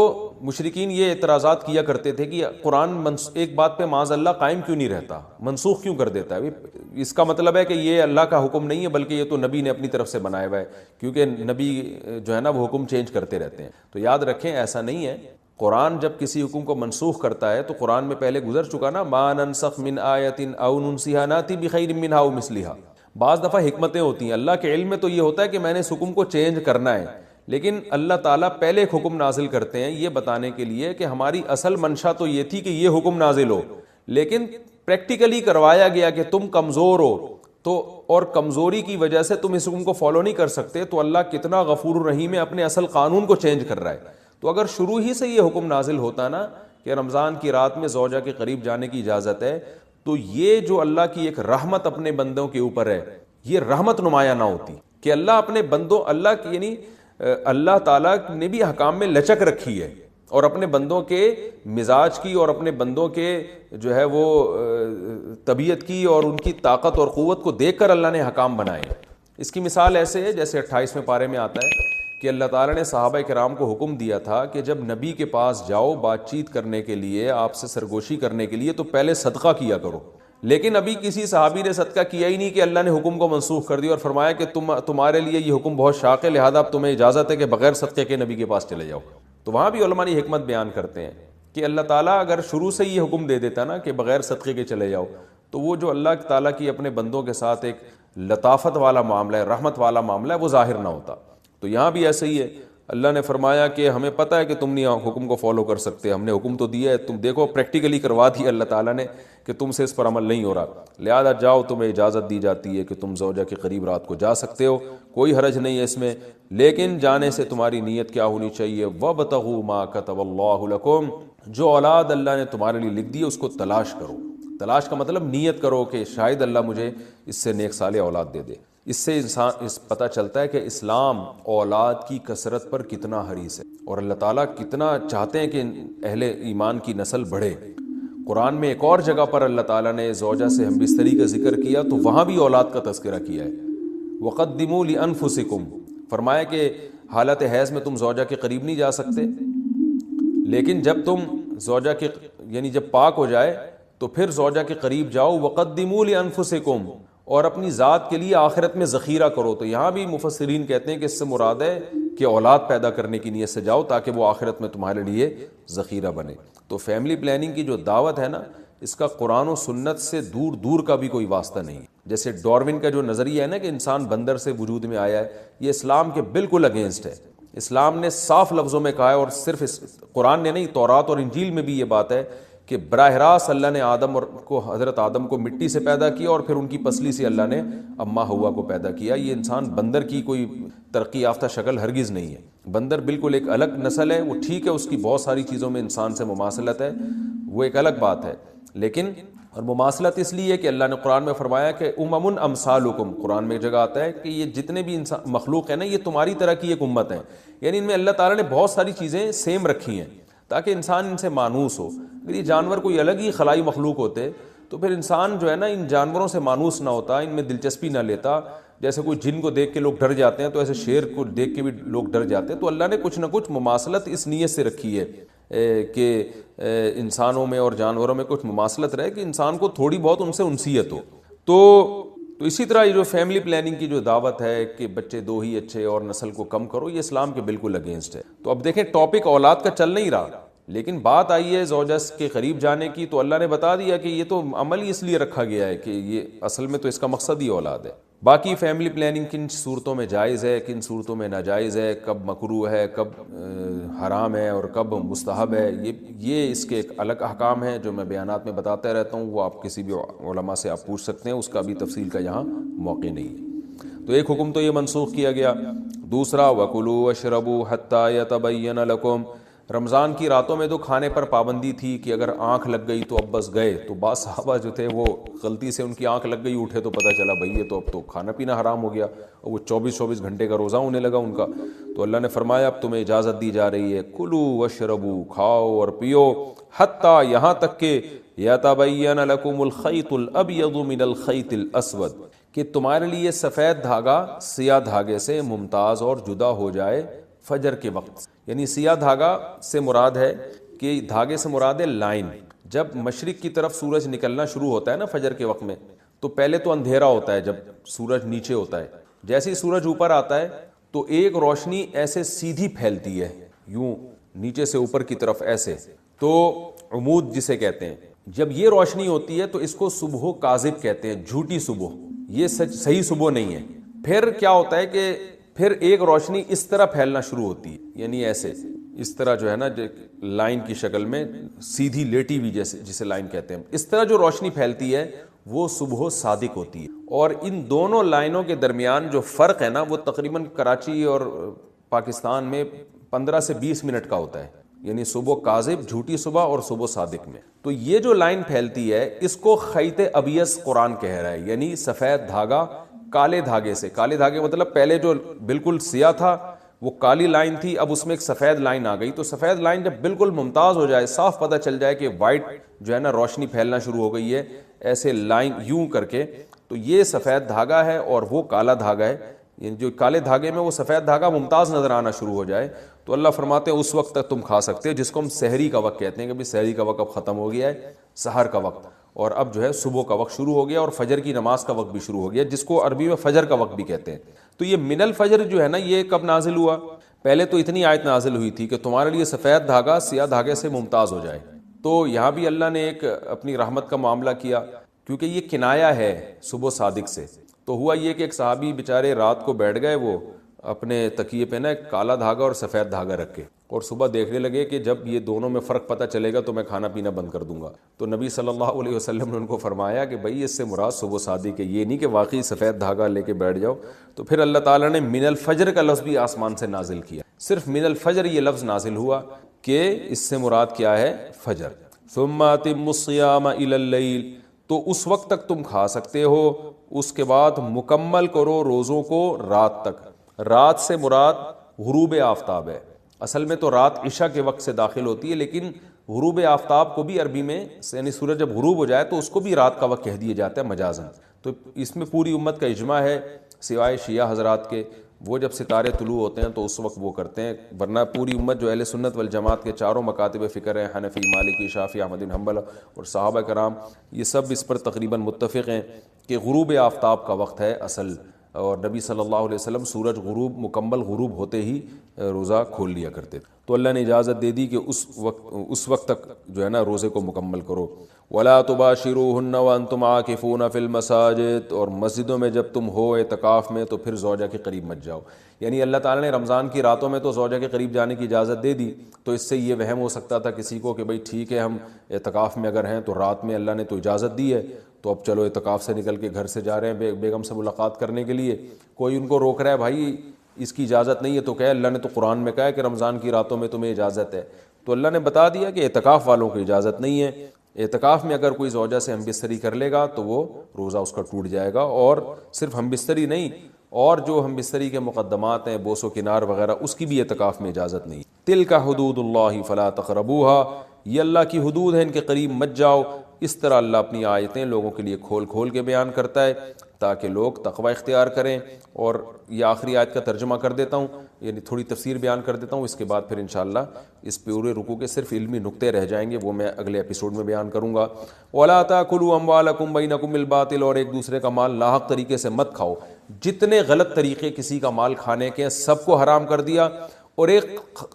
مشرکین یہ اعتراضات کیا کرتے تھے کہ قرآن ایک بات پہ معاذ اللہ قائم کیوں نہیں رہتا، منسوخ کیوں کر دیتا ہے؟ اس کا مطلب ہے کہ یہ اللہ کا حکم نہیں ہے بلکہ یہ تو نبی نے اپنی طرف سے بنایا ہوا ہے، کیونکہ نبی جو ہے نا وہ حکم چینج کرتے رہتے ہیں۔ تو یاد رکھیں ایسا نہیں ہے، قرآن جب کسی حکم کو منسوخ کرتا ہے تو قرآن میں پہلے گزر چکا نا، ما ننسخ من آیت او ننسیھا ناتی بخیر منھا او مثلھا، بعض دفعہ حکمتیں ہوتی ہیں اللہ کے علم میں، تو یہ ہوتا ہے کہ میں نے اس حکم کو چینج کرنا ہے، لیکن اللہ تعالیٰ پہلے ایک حکم نازل کرتے ہیں یہ بتانے کے لیے کہ ہماری اصل منشا تو یہ تھی کہ یہ حکم نازل ہو، لیکن پریکٹیکلی کروایا گیا کہ تم کمزور ہو تو، اور کمزوری کی وجہ سے تم اس حکم کو فالو نہیں کر سکتے، تو اللہ کتنا غفور الرحیم ہے، اپنے اصل قانون کو چینج کر رہا ہے۔ تو اگر شروع ہی سے یہ حکم نازل ہوتا نا کہ رمضان کی رات میں زوجہ کے قریب جانے کی اجازت ہے، تو یہ جو اللہ کی ایک رحمت اپنے بندوں کے اوپر ہے، یہ رحمت نمایاں نہ ہوتی کہ اللہ اپنے بندوں، اللہ یعنی اللہ تعالیٰ نے بھی حکام میں لچک رکھی ہے، اور اپنے بندوں کے مزاج کی اور اپنے بندوں کے جو ہے وہ طبیعت کی اور ان کی طاقت اور قوت کو دیکھ کر اللہ نے حکام بنائے۔ اس کی مثال ایسے ہے جیسے 28ویں پارے میں آتا ہے کہ اللہ تعالیٰ نے صحابہ کرام کو حکم دیا تھا کہ جب نبی کے پاس جاؤ بات چیت کرنے کے لیے، آپ سے سرگوشی کرنے کے لیے، تو پہلے صدقہ کیا کرو، لیکن ابھی کسی صحابی نے صدقہ کیا ہی نہیں کہ اللہ نے حکم کو منسوخ کر دیا اور فرمایا کہ تمہارے لیے یہ حکم بہت شاق ہے، لہذا اب تمہیں اجازت ہے کہ بغیر صدقے کے نبی کے پاس چلے جاؤ۔ تو وہاں بھی علماء نے حکمت بیان کرتے ہیں کہ اللہ تعالیٰ اگر شروع سے یہ حکم دے دیتا نا کہ بغیر صدقے کے چلے جاؤ، تو وہ جو اللہ تعالیٰ کی اپنے بندوں کے ساتھ ایک لطافت والا معاملہ ہے، رحمت والا معاملہ ہے، وہ ظاہر نہ ہوتا۔ تو یہاں بھی ایسے ہی ہے، اللہ نے فرمایا کہ ہمیں پتہ ہے کہ تم نہیں حکم کو فالو کر سکتے، ہم نے حکم تو دیا ہے، تم دیکھو پریکٹیکلی کروا دیا اللہ تعالیٰ نے کہ تم سے اس پر عمل نہیں ہو رہا، لہذا جاؤ، تمہیں اجازت دی جاتی ہے کہ تم زوجہ کے قریب رات کو جا سکتے ہو، کوئی حرج نہیں ہے اس میں، لیکن جانے سے تمہاری نیت کیا ہونی چاہیے؟ وَابْتَغُوا مَا كَتَبَ اللَّهُ لَكُمْ، جو اولاد اللہ نے تمہارے لیے لکھ دی ہے اس کو تلاش کرو۔ تلاش کا مطلب نیت کرو کہ شاید اللہ مجھے اس سے نیک صالح اولاد دے دے۔ اس سے انسان پتہ چلتا ہے کہ اسلام اولاد کی کثرت پر کتنا حریص ہے، اور اللہ تعالیٰ کتنا چاہتے ہیں کہ اہل ایمان کی نسل بڑھے۔ قرآن میں ایک اور جگہ پر اللہ تعالیٰ نے زوجہ سے ہم بستری کا ذکر کیا تو وہاں بھی اولاد کا تذکرہ کیا ہے۔ وَقَدِّمُوا لِأَنفُسِكُمْ، فرمایا کہ حالت حیض میں تم زوجہ کے قریب نہیں جا سکتے، لیکن جب تم زوجہ کے یعنی جب پاک ہو جائے تو پھر زوجہ کے قریب جاؤ۔ وَقَدِّمُوا لِأَنفُسِكُمْ، اور اپنی ذات کے لیے آخرت میں ذخیرہ کرو۔ تو یہاں بھی مفسرین کہتے ہیں کہ اس سے مراد ہے کہ اولاد پیدا کرنے کی نیت سے جاؤ تاکہ وہ آخرت میں تمہارے لیے ذخیرہ بنے۔ تو فیملی پلاننگ کی جو دعوت ہے نا، اس کا قرآن و سنت سے دور دور کا بھی کوئی واسطہ نہیں۔ جیسے ڈارون کا جو نظریہ ہے نا کہ انسان بندر سے وجود میں آیا ہے، یہ اسلام کے بالکل اگینسٹ ہے۔ اسلام نے صاف لفظوں میں کہا ہے، اور صرف قرآن نے نہیں، تورات اور انجیل میں بھی یہ بات ہے کہ براہ راست اللہ نے حضرت آدم کو مٹی سے پیدا کیا، اور پھر ان کی پسلی سے اللہ نے اماں حوا کو پیدا کیا۔ یہ انسان بندر کی کوئی ترقی یافتہ شکل ہرگز نہیں ہے۔ بندر بالکل ایک الگ نسل ہے، وہ ٹھیک ہے اس کی بہت ساری چیزوں میں انسان سے مماثلت ہے، وہ ایک الگ بات ہے، لیکن اور مماثلت اس لیے کہ اللہ نے قرآن میں فرمایا کہ امم امثالکم، قرآن میں ایک جگہ آتا ہے کہ یہ جتنے بھی انسان مخلوق ہیں نا، یہ تمہاری طرح کی ایک امت ہے، یعنی ان میں اللہ تعالیٰ نے بہت ساری چیزیں سیم رکھی ہیں تاکہ انسان ان سے مانوس ہو۔ اگر یہ جانور کوئی الگ ہی خلائی مخلوق ہوتے تو پھر انسان جو ہے نا ان جانوروں سے مانوس نہ ہوتا، ان میں دلچسپی نہ لیتا۔ جیسے کوئی جن کو دیکھ کے لوگ ڈر جاتے ہیں تو ایسے شیر کو دیکھ کے بھی لوگ ڈر جاتے ہیں۔ تو اللہ نے کچھ نہ کچھ مماثلت اس نیت سے رکھی ہے کہ انسانوں میں اور جانوروں میں کچھ مماثلت رہے، کہ انسان کو تھوڑی بہت ان سے انسیت ہو۔ تو اسی طرح یہ جو فیملی پلاننگ کی جو دعوت ہے کہ بچے دو ہی اچھے اور نسل کو کم کرو، یہ اسلام کے بالکل اگینسٹ ہے۔ تو اب دیکھیں ٹاپک اولاد کا چل نہیں رہا، لیکن بات آئی ہے زوجہ کے قریب جانے کی، تو اللہ نے بتا دیا کہ یہ تو عمل ہی اس لیے رکھا گیا ہے کہ یہ اصل میں تو اس کا مقصد ہی اولاد ہے۔ باقی فیملی پلاننگ کن صورتوں میں جائز ہے، کن صورتوں میں ناجائز ہے، کب مکروہ ہے، کب حرام ہے اور کب مستحب ہے، یہ اس کے ایک الگ احکام ہیں جو میں بیانات میں بتاتا رہتا ہوں، وہ آپ کسی بھی علماء سے آپ پوچھ سکتے ہیں، اس کا بھی تفصیل کا یہاں موقع نہیں ہے۔ تو ایک حکم تو یہ منسوخ کیا گیا۔ دوسرا وَكُلُوا وَاشْرَبُوا حَتَّى يَتَبَيَّنَ لَكُمْ، رمضان کی راتوں میں تو کھانے پر پابندی تھی کہ اگر آنکھ لگ گئی تو اب بس گئے۔ تو بعض صحابہ جو تھے وہ غلطی سے ان کی آنکھ لگ گئی، اٹھے تو پتہ چلا بھائی یہ تو اب تو کھانا پینا حرام ہو گیا، اور وہ 24 گھنٹے کا روزہ ہونے لگا ان کا۔ تو اللہ نے فرمایا اب تمہیں اجازت دی جا رہی ہے، کلو واشربو، کھاؤ اور پیو، حتیٰ یہاں تک کہ یتبین لکم الخیط الابیض من الخیط الاسود، کہ تمہارے لیے سفید دھاگا سیاہ دھاگے سے ممتاز اور جدا ہو جائے فجر کے وقت۔ یعنی سیاہ دھاگا سے مراد ہے کہ دھاگے سے مراد ہے لائن۔ جب مشرق کی طرف سورج نکلنا شروع ہوتا ہے نا فجر کے وقت میں، تو پہلے تو اندھیرا ہوتا ہے جب سورج نیچے ہوتا ہے، جیسے ہی سورج اوپر آتا ہے تو ایک روشنی ایسے سیدھی پھیلتی ہے، یوں نیچے سے اوپر کی طرف ایسے، تو عمود جسے کہتے ہیں۔ جب یہ روشنی ہوتی ہے تو اس کو صبح کاذب کہتے ہیں، جھوٹی صبح، یہ صحیح صبح نہیں ہے. پھر کیا ہوتا ہے کہ پھر ایک روشنی اس طرح پھیلنا شروع ہوتی ہے, یعنی ایسے اس طرح جو ہے نا لائن کی شکل میں سیدھی لیٹی ہوئی جسے لائن کہتے ہیں, اس طرح جو روشنی پھیلتی ہے وہ صبح صادق ہوتی ہے. اور ان دونوں لائنوں کے درمیان جو فرق ہے نا وہ تقریباً کراچی اور پاکستان میں 15 سے 20 منٹ کا ہوتا ہے, یعنی صبح کاذب جھوٹی صبح اور صبح صادق میں. تو یہ جو لائن پھیلتی ہے اس کو خیط ابیض قرآن کہہ رہا ہے, یعنی سفید دھاگا کالے دھاگے سے. کالے دھاگے مطلب پہلے جو بالکل سیاہ تھا وہ کالی لائن تھی, اب اس میں ایک سفید لائن آ گئی. تو سفید لائن جب بالکل ممتاز ہو جائے, صاف پتہ چل جائے کہ وائٹ جو ہے نا روشنی پھیلنا شروع ہو گئی ہے ایسے لائن یوں کر کے, تو یہ سفید دھاگا ہے اور وہ کالا دھاگا ہے. یعنی جو کالے دھاگے میں وہ سفید دھاگا ممتاز نظر آنا شروع ہو جائے تو اللہ فرماتے ہیں اس وقت تک تم کھا سکتے ہو, جس کو ہم سحری کا وقت کہتے ہیں کہ بھی سحری کا وقت اب ختم ہو گیا ہے, سحر کا وقت, اور اب جو ہے صبح کا وقت شروع ہو گیا اور فجر کی نماز کا وقت بھی شروع ہو گیا, جس کو عربی میں فجر کا وقت بھی کہتے ہیں. تو یہ من الفجر جو ہے نا یہ کب نازل ہوا؟ پہلے تو اتنی آیت نازل ہوئی تھی کہ تمہارے لیے سفید دھاگا سیاہ دھاگے سے ممتاز ہو جائے. تو یہاں بھی اللہ نے ایک اپنی رحمت کا معاملہ کیا, کیونکہ یہ کنایا ہے صبح صادق سے. تو ہوا یہ کہ ایک صحابی بیچارے رات کو بیٹھ گئے, وہ اپنے تکیے پہ نا ایک کالا دھاگا اور سفید دھاگا رکھ کے, اور صبح دیکھنے لگے کہ جب یہ دونوں میں فرق پتہ چلے گا تو میں کھانا پینا بند کر دوں گا. تو نبی صلی اللہ علیہ وسلم نے ان کو فرمایا کہ بھائی اس سے مراد صبح صادق ہے, یہ نہیں کہ واقعی سفید دھاگا لے کے بیٹھ جاؤ. تو پھر اللہ تعالیٰ نے من الفجر کا لفظ بھی آسمان سے نازل کیا, صرف من الفجر یہ لفظ نازل ہوا کہ اس سے مراد کیا ہے, فجر. ثم اتموا الصیام الی اللیل, تو اس وقت تک تم کھا سکتے ہو, اس کے بعد مکمل کرو روزوں کو رات تک. رات سے مراد غروب آفتاب ہے. اصل میں تو رات عشاء کے وقت سے داخل ہوتی ہے, لیکن غروب آفتاب کو بھی عربی میں یعنی سورج جب غروب ہو جائے تو اس کو بھی رات کا وقت کہہ دیا جاتا ہے مجازاً. تو اس میں پوری امت کا اجماع ہے سوائے شیعہ حضرات کے, وہ جب ستارے طلوع ہوتے ہیں تو اس وقت وہ کرتے ہیں, ورنہ پوری امت جو اہل سنت والجماعت کے چاروں مکاتب فکر ہیں, حنفی, مالکی, شافعی, احمد بن حنبل اور صحابہ کرام, یہ سب اس پر تقریباً متفق ہیں کہ غروب آفتاب کا وقت ہے اصل. اور نبی صلی اللہ علیہ وسلم سورج غروب مکمل غروب ہوتے ہی روزہ کھول لیا کرتے تھے. تو اللہ نے اجازت دے دی کہ اس وقت تک جو ہے نا روزے کو مکمل کرو. وَلَا تُبَاشِرُوهُنَّ وَأَنْتُمْ عَاكِفُونَ فِي الْمَسَاجِدِ, اور مسجدوں میں جب تم ہو اعتکاف میں تو پھر زوجہ کے قریب مت جاؤ. یعنی اللہ تعالیٰ نے رمضان کی راتوں میں تو زوجہ کے قریب جانے کی اجازت دے دی, تو اس سے یہ وہم ہو سکتا تھا کسی کو کہ بھئی ٹھیک ہے ہم اعتکاف میں اگر ہیں تو رات میں اللہ نے تو اجازت دی ہے تو اب چلو اعتکاف سے نکل کے گھر سے جا رہے ہیں بیگم سے ملاقات کرنے کے لیے, کوئی ان کو روک رہا ہے بھائی اس کی اجازت نہیں ہے, تو کہے اللہ نے تو قرآن میں کہا ہے کہ رمضان کی راتوں میں تمہیں اجازت ہے. تو اللہ نے بتا دیا کہ اعتکاف والوں کو اجازت نہیں ہے. اعتکاف میں اگر کوئی زوجہ سے ہم بستری کر لے گا تو وہ روزہ اس کا ٹوٹ جائے گا, اور صرف ہم بستری نہیں اور جو ہم بستری کے مقدمات ہیں بوس و کنار وغیرہ اس کی بھی اعتکاف میں اجازت نہیں. تلک حدود اللہ فلا تقربوها, یہ اللہ کی حدود ہیں ان کے قریب مت جاؤ. اس طرح اللہ اپنی آیتیں لوگوں کے لیے کھول کھول کے بیان کرتا ہے تاکہ لوگ تقوی اختیار کریں. اور یہ آخری آیت کا ترجمہ کر دیتا ہوں, یعنی تھوڑی تفسیر بیان کر دیتا ہوں, اس کے بعد پھر انشاءاللہ اس پورے رکوع کے صرف علمی نقطے رہ جائیں گے, وہ میں اگلے ایپیسوڈ میں بیان کروں گا. وَلَا تَأْكُلُوا أَمْوَالَكُمْ بَيْنَكُمْ بِالْبَاطِلِ, اور ایک دوسرے کا مال ناحق طریقے سے مت کھاؤ. جتنے غلط طریقے کسی کا مال کھانے کے سب کو حرام کر دیا, اور ایک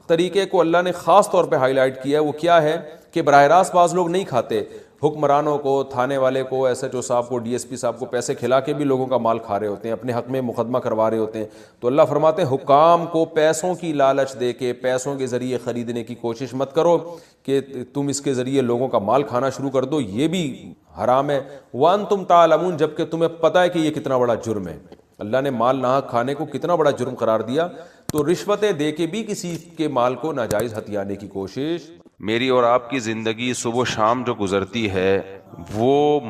طریقے کو اللہ نے خاص طور پہ ہائی لائٹ کیا ہے, وہ کیا ہے کہ براہ راست بعض لوگ نہیں کھاتے, حکمرانوں کو, تھانے والے کو, ایس ایچ او صاحب کو, ڈی ایس پی صاحب کو پیسے کھلا کے بھی لوگوں کا مال کھا رہے ہوتے ہیں, اپنے حق میں مقدمہ کروا رہے ہوتے ہیں. تو اللہ فرماتے ہیں حکام کو پیسوں کی لالچ دے کے پیسوں کے ذریعے خریدنے کی کوشش مت کرو کہ تم اس کے ذریعے لوگوں کا مال کھانا شروع کر دو, یہ بھی حرام ہے. وَأَنْتُمْ تَعْلَمُونَ, جبکہ تمہیں پتہ ہے کہ یہ کتنا بڑا جرم ہے. اللہ نے مال ناحق کھانے کو کتنا بڑا جرم قرار دیا, تو رشوتیں دے کے بھی کسی کے مال کو ناجائز ہتھیانے کی کوشش. میری اور آپ کی زندگی صبح و شام جو گزرتی ہے وہ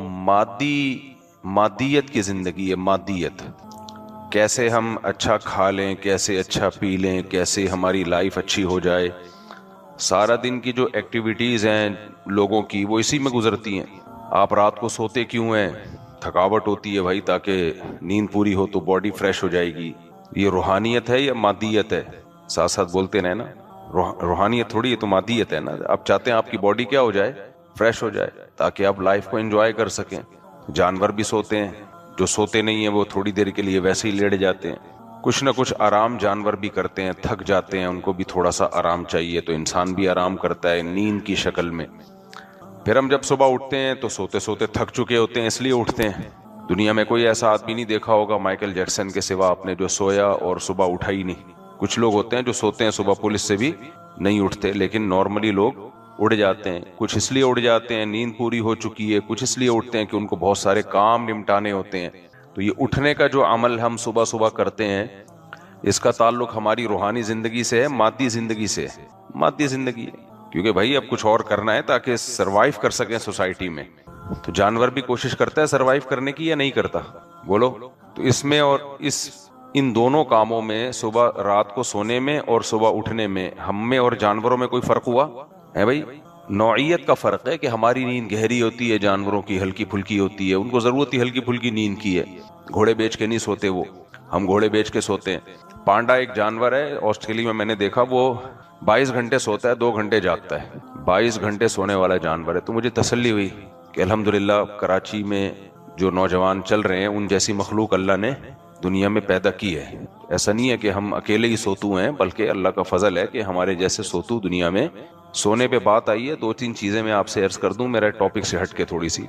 مادیت کی زندگی ہے. مادیت, کیسے ہم اچھا کھا لیں, کیسے اچھا پی لیں, کیسے ہماری لائف اچھی ہو جائے. سارا دن کی جو ایکٹیویٹیز ہیں لوگوں کی وہ اسی میں گزرتی ہیں. آپ رات کو سوتے کیوں ہیں؟ تھکاوٹ ہوتی ہے بھائی, تاکہ نیند پوری ہو تو باڈی فریش ہو جائے گی. یہ روحانیت ہے یا مادیت ہے؟ ساتھ ساتھ بولتے رہے نا, روحانیت تھوڑی ہے تو مادیت ہے نا. آپ چاہتے ہیں آپ کی باڈی کیا ہو جائے, فریش ہو جائے, تاکہ آپ لائف کو انجوائے کر سکیں. جانور بھی سوتے ہیں, جو سوتے نہیں ہیں وہ تھوڑی دیر کے لیے ویسے ہی لیٹ جاتے ہیں. کچھ نہ کچھ آرام جانور بھی کرتے ہیں, تھک جاتے ہیں, ان کو بھی تھوڑا سا آرام چاہیے, تو انسان بھی آرام کرتا ہے نیند کی شکل میں. پھر ہم جب صبح اٹھتے ہیں تو سوتے سوتے تھک چکے ہوتے ہیں, اس لیے اٹھتے ہیں. دنیا میں کوئی ایسا آدمی نہیں دیکھا ہوگا مائیکل جیکسن کے سوا آپ نے جو سویا اور صبح اٹھا ہی نہیں. کچھ لوگ ہوتے ہیں جو سوتے ہیں صبح پولیس سے بھی نہیں اٹھتے, لیکن نارملی لوگ اڑ جاتے ہیں. کچھ اس لیے اڑ جاتے ہیں نیند پوری ہو چکی ہے, کچھ اس لیے اٹھتے ہیں کہ ان کو بہت سارے کام نمٹانے ہوتے ہیں. تو یہ اٹھنے کا جو عمل ہم صبح صبح کرتے ہیں, اس کا تعلق ہماری روحانی زندگی سے ہے, مادی زندگی سے. مادی زندگی ہے کیونکہ بھائی اب کچھ اور کرنا ہے تاکہ سروائیو کر سکیں سوسائٹی میں. تو جانور بھی کوشش کرتا ہے سروائیو کرنے کی یا نہیں کرتا؟ بولو. تو اس میں اور ان دونوں کاموں میں, صبح رات کو سونے میں اور صبح اٹھنے میں, ہم میں اور جانوروں میں کوئی فرق ہوا ہے؟ بھائی نوعیت کا فرق ہے کہ ہماری نیند گہری ہوتی ہے, جانوروں کی ہلکی پھلکی ہوتی ہے. ان کو ضرورت ہی ہلکی پھلکی نیند کی ہے. گھوڑے بیچ کے نہیں سوتے وہ, ہم گھوڑے بیچ کے سوتے ہیں. پانڈا ایک جانور ہے آسٹریلیا میں نے دیکھا, وہ 22 گھنٹے سوتا ہے, 2 گھنٹے جاگتا ہے. 22 گھنٹے سونے والا جانور ہے. تو مجھے تسلی ہوئی کہ الحمدللہ کراچی میں جو نوجوان چل رہے ہیں ان جیسی مخلوق اللہ نے دنیا میں پیدا کی ہے. ایسا نہیں ہے کہ ہم اکیلے ہی سوتو ہیں, بلکہ اللہ کا فضل ہے کہ ہمارے جیسے سوتو دنیا میں. سونے پہ بات آئی ہے, 2-3 چیزیں میں آپ سے عرض کر دوں میرے ٹاپک سے ہٹ کے تھوڑی سی.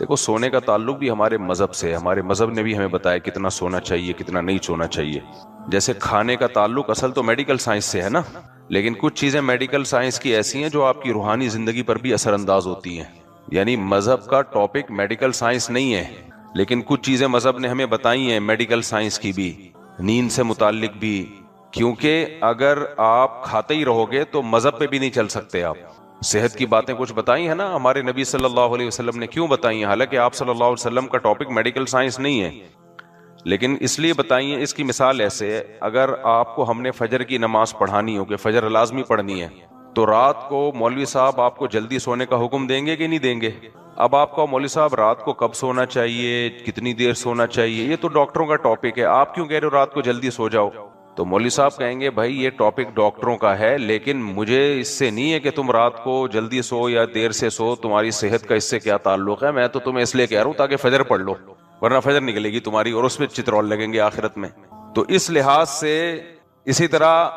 دیکھو سونے کا تعلق بھی ہمارے مذہب سے ہے. ہمارے مذہب نے بھی ہمیں بتایا کتنا سونا چاہیے کتنا نہیں سونا چاہیے. جیسے کھانے کا تعلق اصل تو میڈیکل سائنس سے ہے نا, لیکن کچھ چیزیں میڈیکل سائنس کی ایسی ہیں جو آپ کی روحانی زندگی پر بھی اثر انداز ہوتی ہیں. یعنی مذہب کا ٹاپک میڈیکل سائنس نہیں ہے, لیکن کچھ چیزیں مذہب نے ہمیں بتائی ہیں میڈیکل سائنس کی بھی, نیند سے متعلق بھی. کیونکہ اگر آپ کھاتے ہی رہو گے تو مذہب پہ بھی نہیں چل سکتے آپ. صحت کی باتیں کچھ بتائی ہیں نا ہمارے نبی صلی اللہ علیہ وسلم نے, کیوں بتائی ہیں؟ حالانکہ آپ صلی اللہ علیہ وسلم کا ٹاپک میڈیکل سائنس نہیں ہے, لیکن اس لیے بتائی ہیں. اس کی مثال ایسے ہے, اگر آپ کو ہم نے فجر کی نماز پڑھانی ہو کہ فجر لازمی پڑھنی ہے, تو رات کو مولوی صاحب آپ کو جلدی سونے کا حکم دیں گے کہ نہیں دیں گے؟ اب آپ کا مولوی صاحب رات کو کب سونا چاہیے, کتنی دیر سونا چاہیے, یہ تو ڈاکٹروں کا ٹاپک ہے. آپ کیوں کہہ رہے ہو رات کو جلدی سو جاؤ؟ تو مولوی صاحب کہیں گے بھائی یہ ٹاپک ڈاکٹروں کا ہے, لیکن مجھے اس سے نہیں ہے کہ تم رات کو جلدی سو یا دیر سے سو, تمہاری صحت کا اس سے کیا تعلق ہے. میں تو تمہیں اس لیے کہہ رہا ہوں تاکہ فجر پڑھ لو, ورنہ فجر نکلے گی تمہاری اور اس میں چترول لگیں گے آخرت میں. تو اس لحاظ سے اسی طرح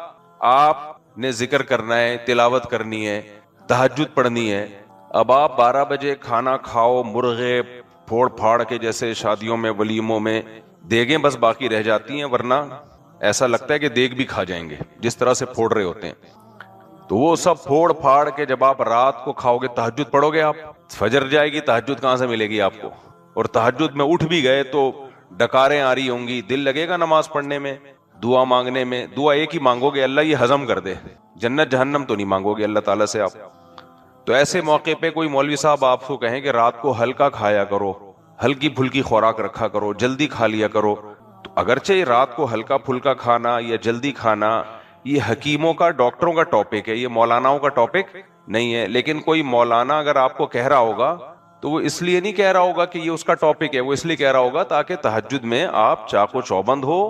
آپ نے ذکر کرنا ہے, تلاوت کرنی ہے, تہجد پڑھنی ہے. اب آپ 12 بجے کھانا کھاؤ, مرغے پھوڑ پھاڑ کے, جیسے شادیوں میں ولیموں میں دیگیں بس باقی رہ جاتی ہیں, ورنہ ایسا لگتا ہے کہ دیگ بھی کھا جائیں گے جس طرح سے پھوڑ رہے ہوتے ہیں. تو وہ سب پھوڑ پھاڑ کے جب آپ رات کو کھاؤ گے, تہجد پڑھو گے, آپ فجر جائے گی, تہجد کہاں سے ملے گی آپ کو؟ اور تہجد میں اٹھ بھی گئے تو ڈکاریں آ رہی ہوں گی, دل لگے گا نماز پڑھنے میں, دعا مانگنے میں. دعا ایک ہی مانگو گے, اللہ یہ ہضم کر دے. جنت جہنم تو نہیں مانگو گے اللہ تعالیٰ سے آپ. تو ایسے موقع پہ کوئی مولوی صاحب آپ کو کہیں کہ رات کو ہلکا کھایا کرو, ہلکی پھلکی خوراک رکھا کرو, جلدی کھا لیا کرو. تو اگرچہ رات کو ہلکا پھلکا کھانا یا جلدی کھانا یہ حکیموں کا, ڈاکٹروں کا ٹاپک ہے, یہ مولاناؤں کا ٹاپک نہیں ہے. لیکن کوئی مولانا اگر آپ کو کہہ رہا ہوگا تو وہ اس لیے نہیں کہہ رہا ہوگا کہ یہ اس کا ٹاپک ہے, وہ اس لیے کہہ رہا ہوگا تاکہ تہجد میں آپ چاق و چوبند ہو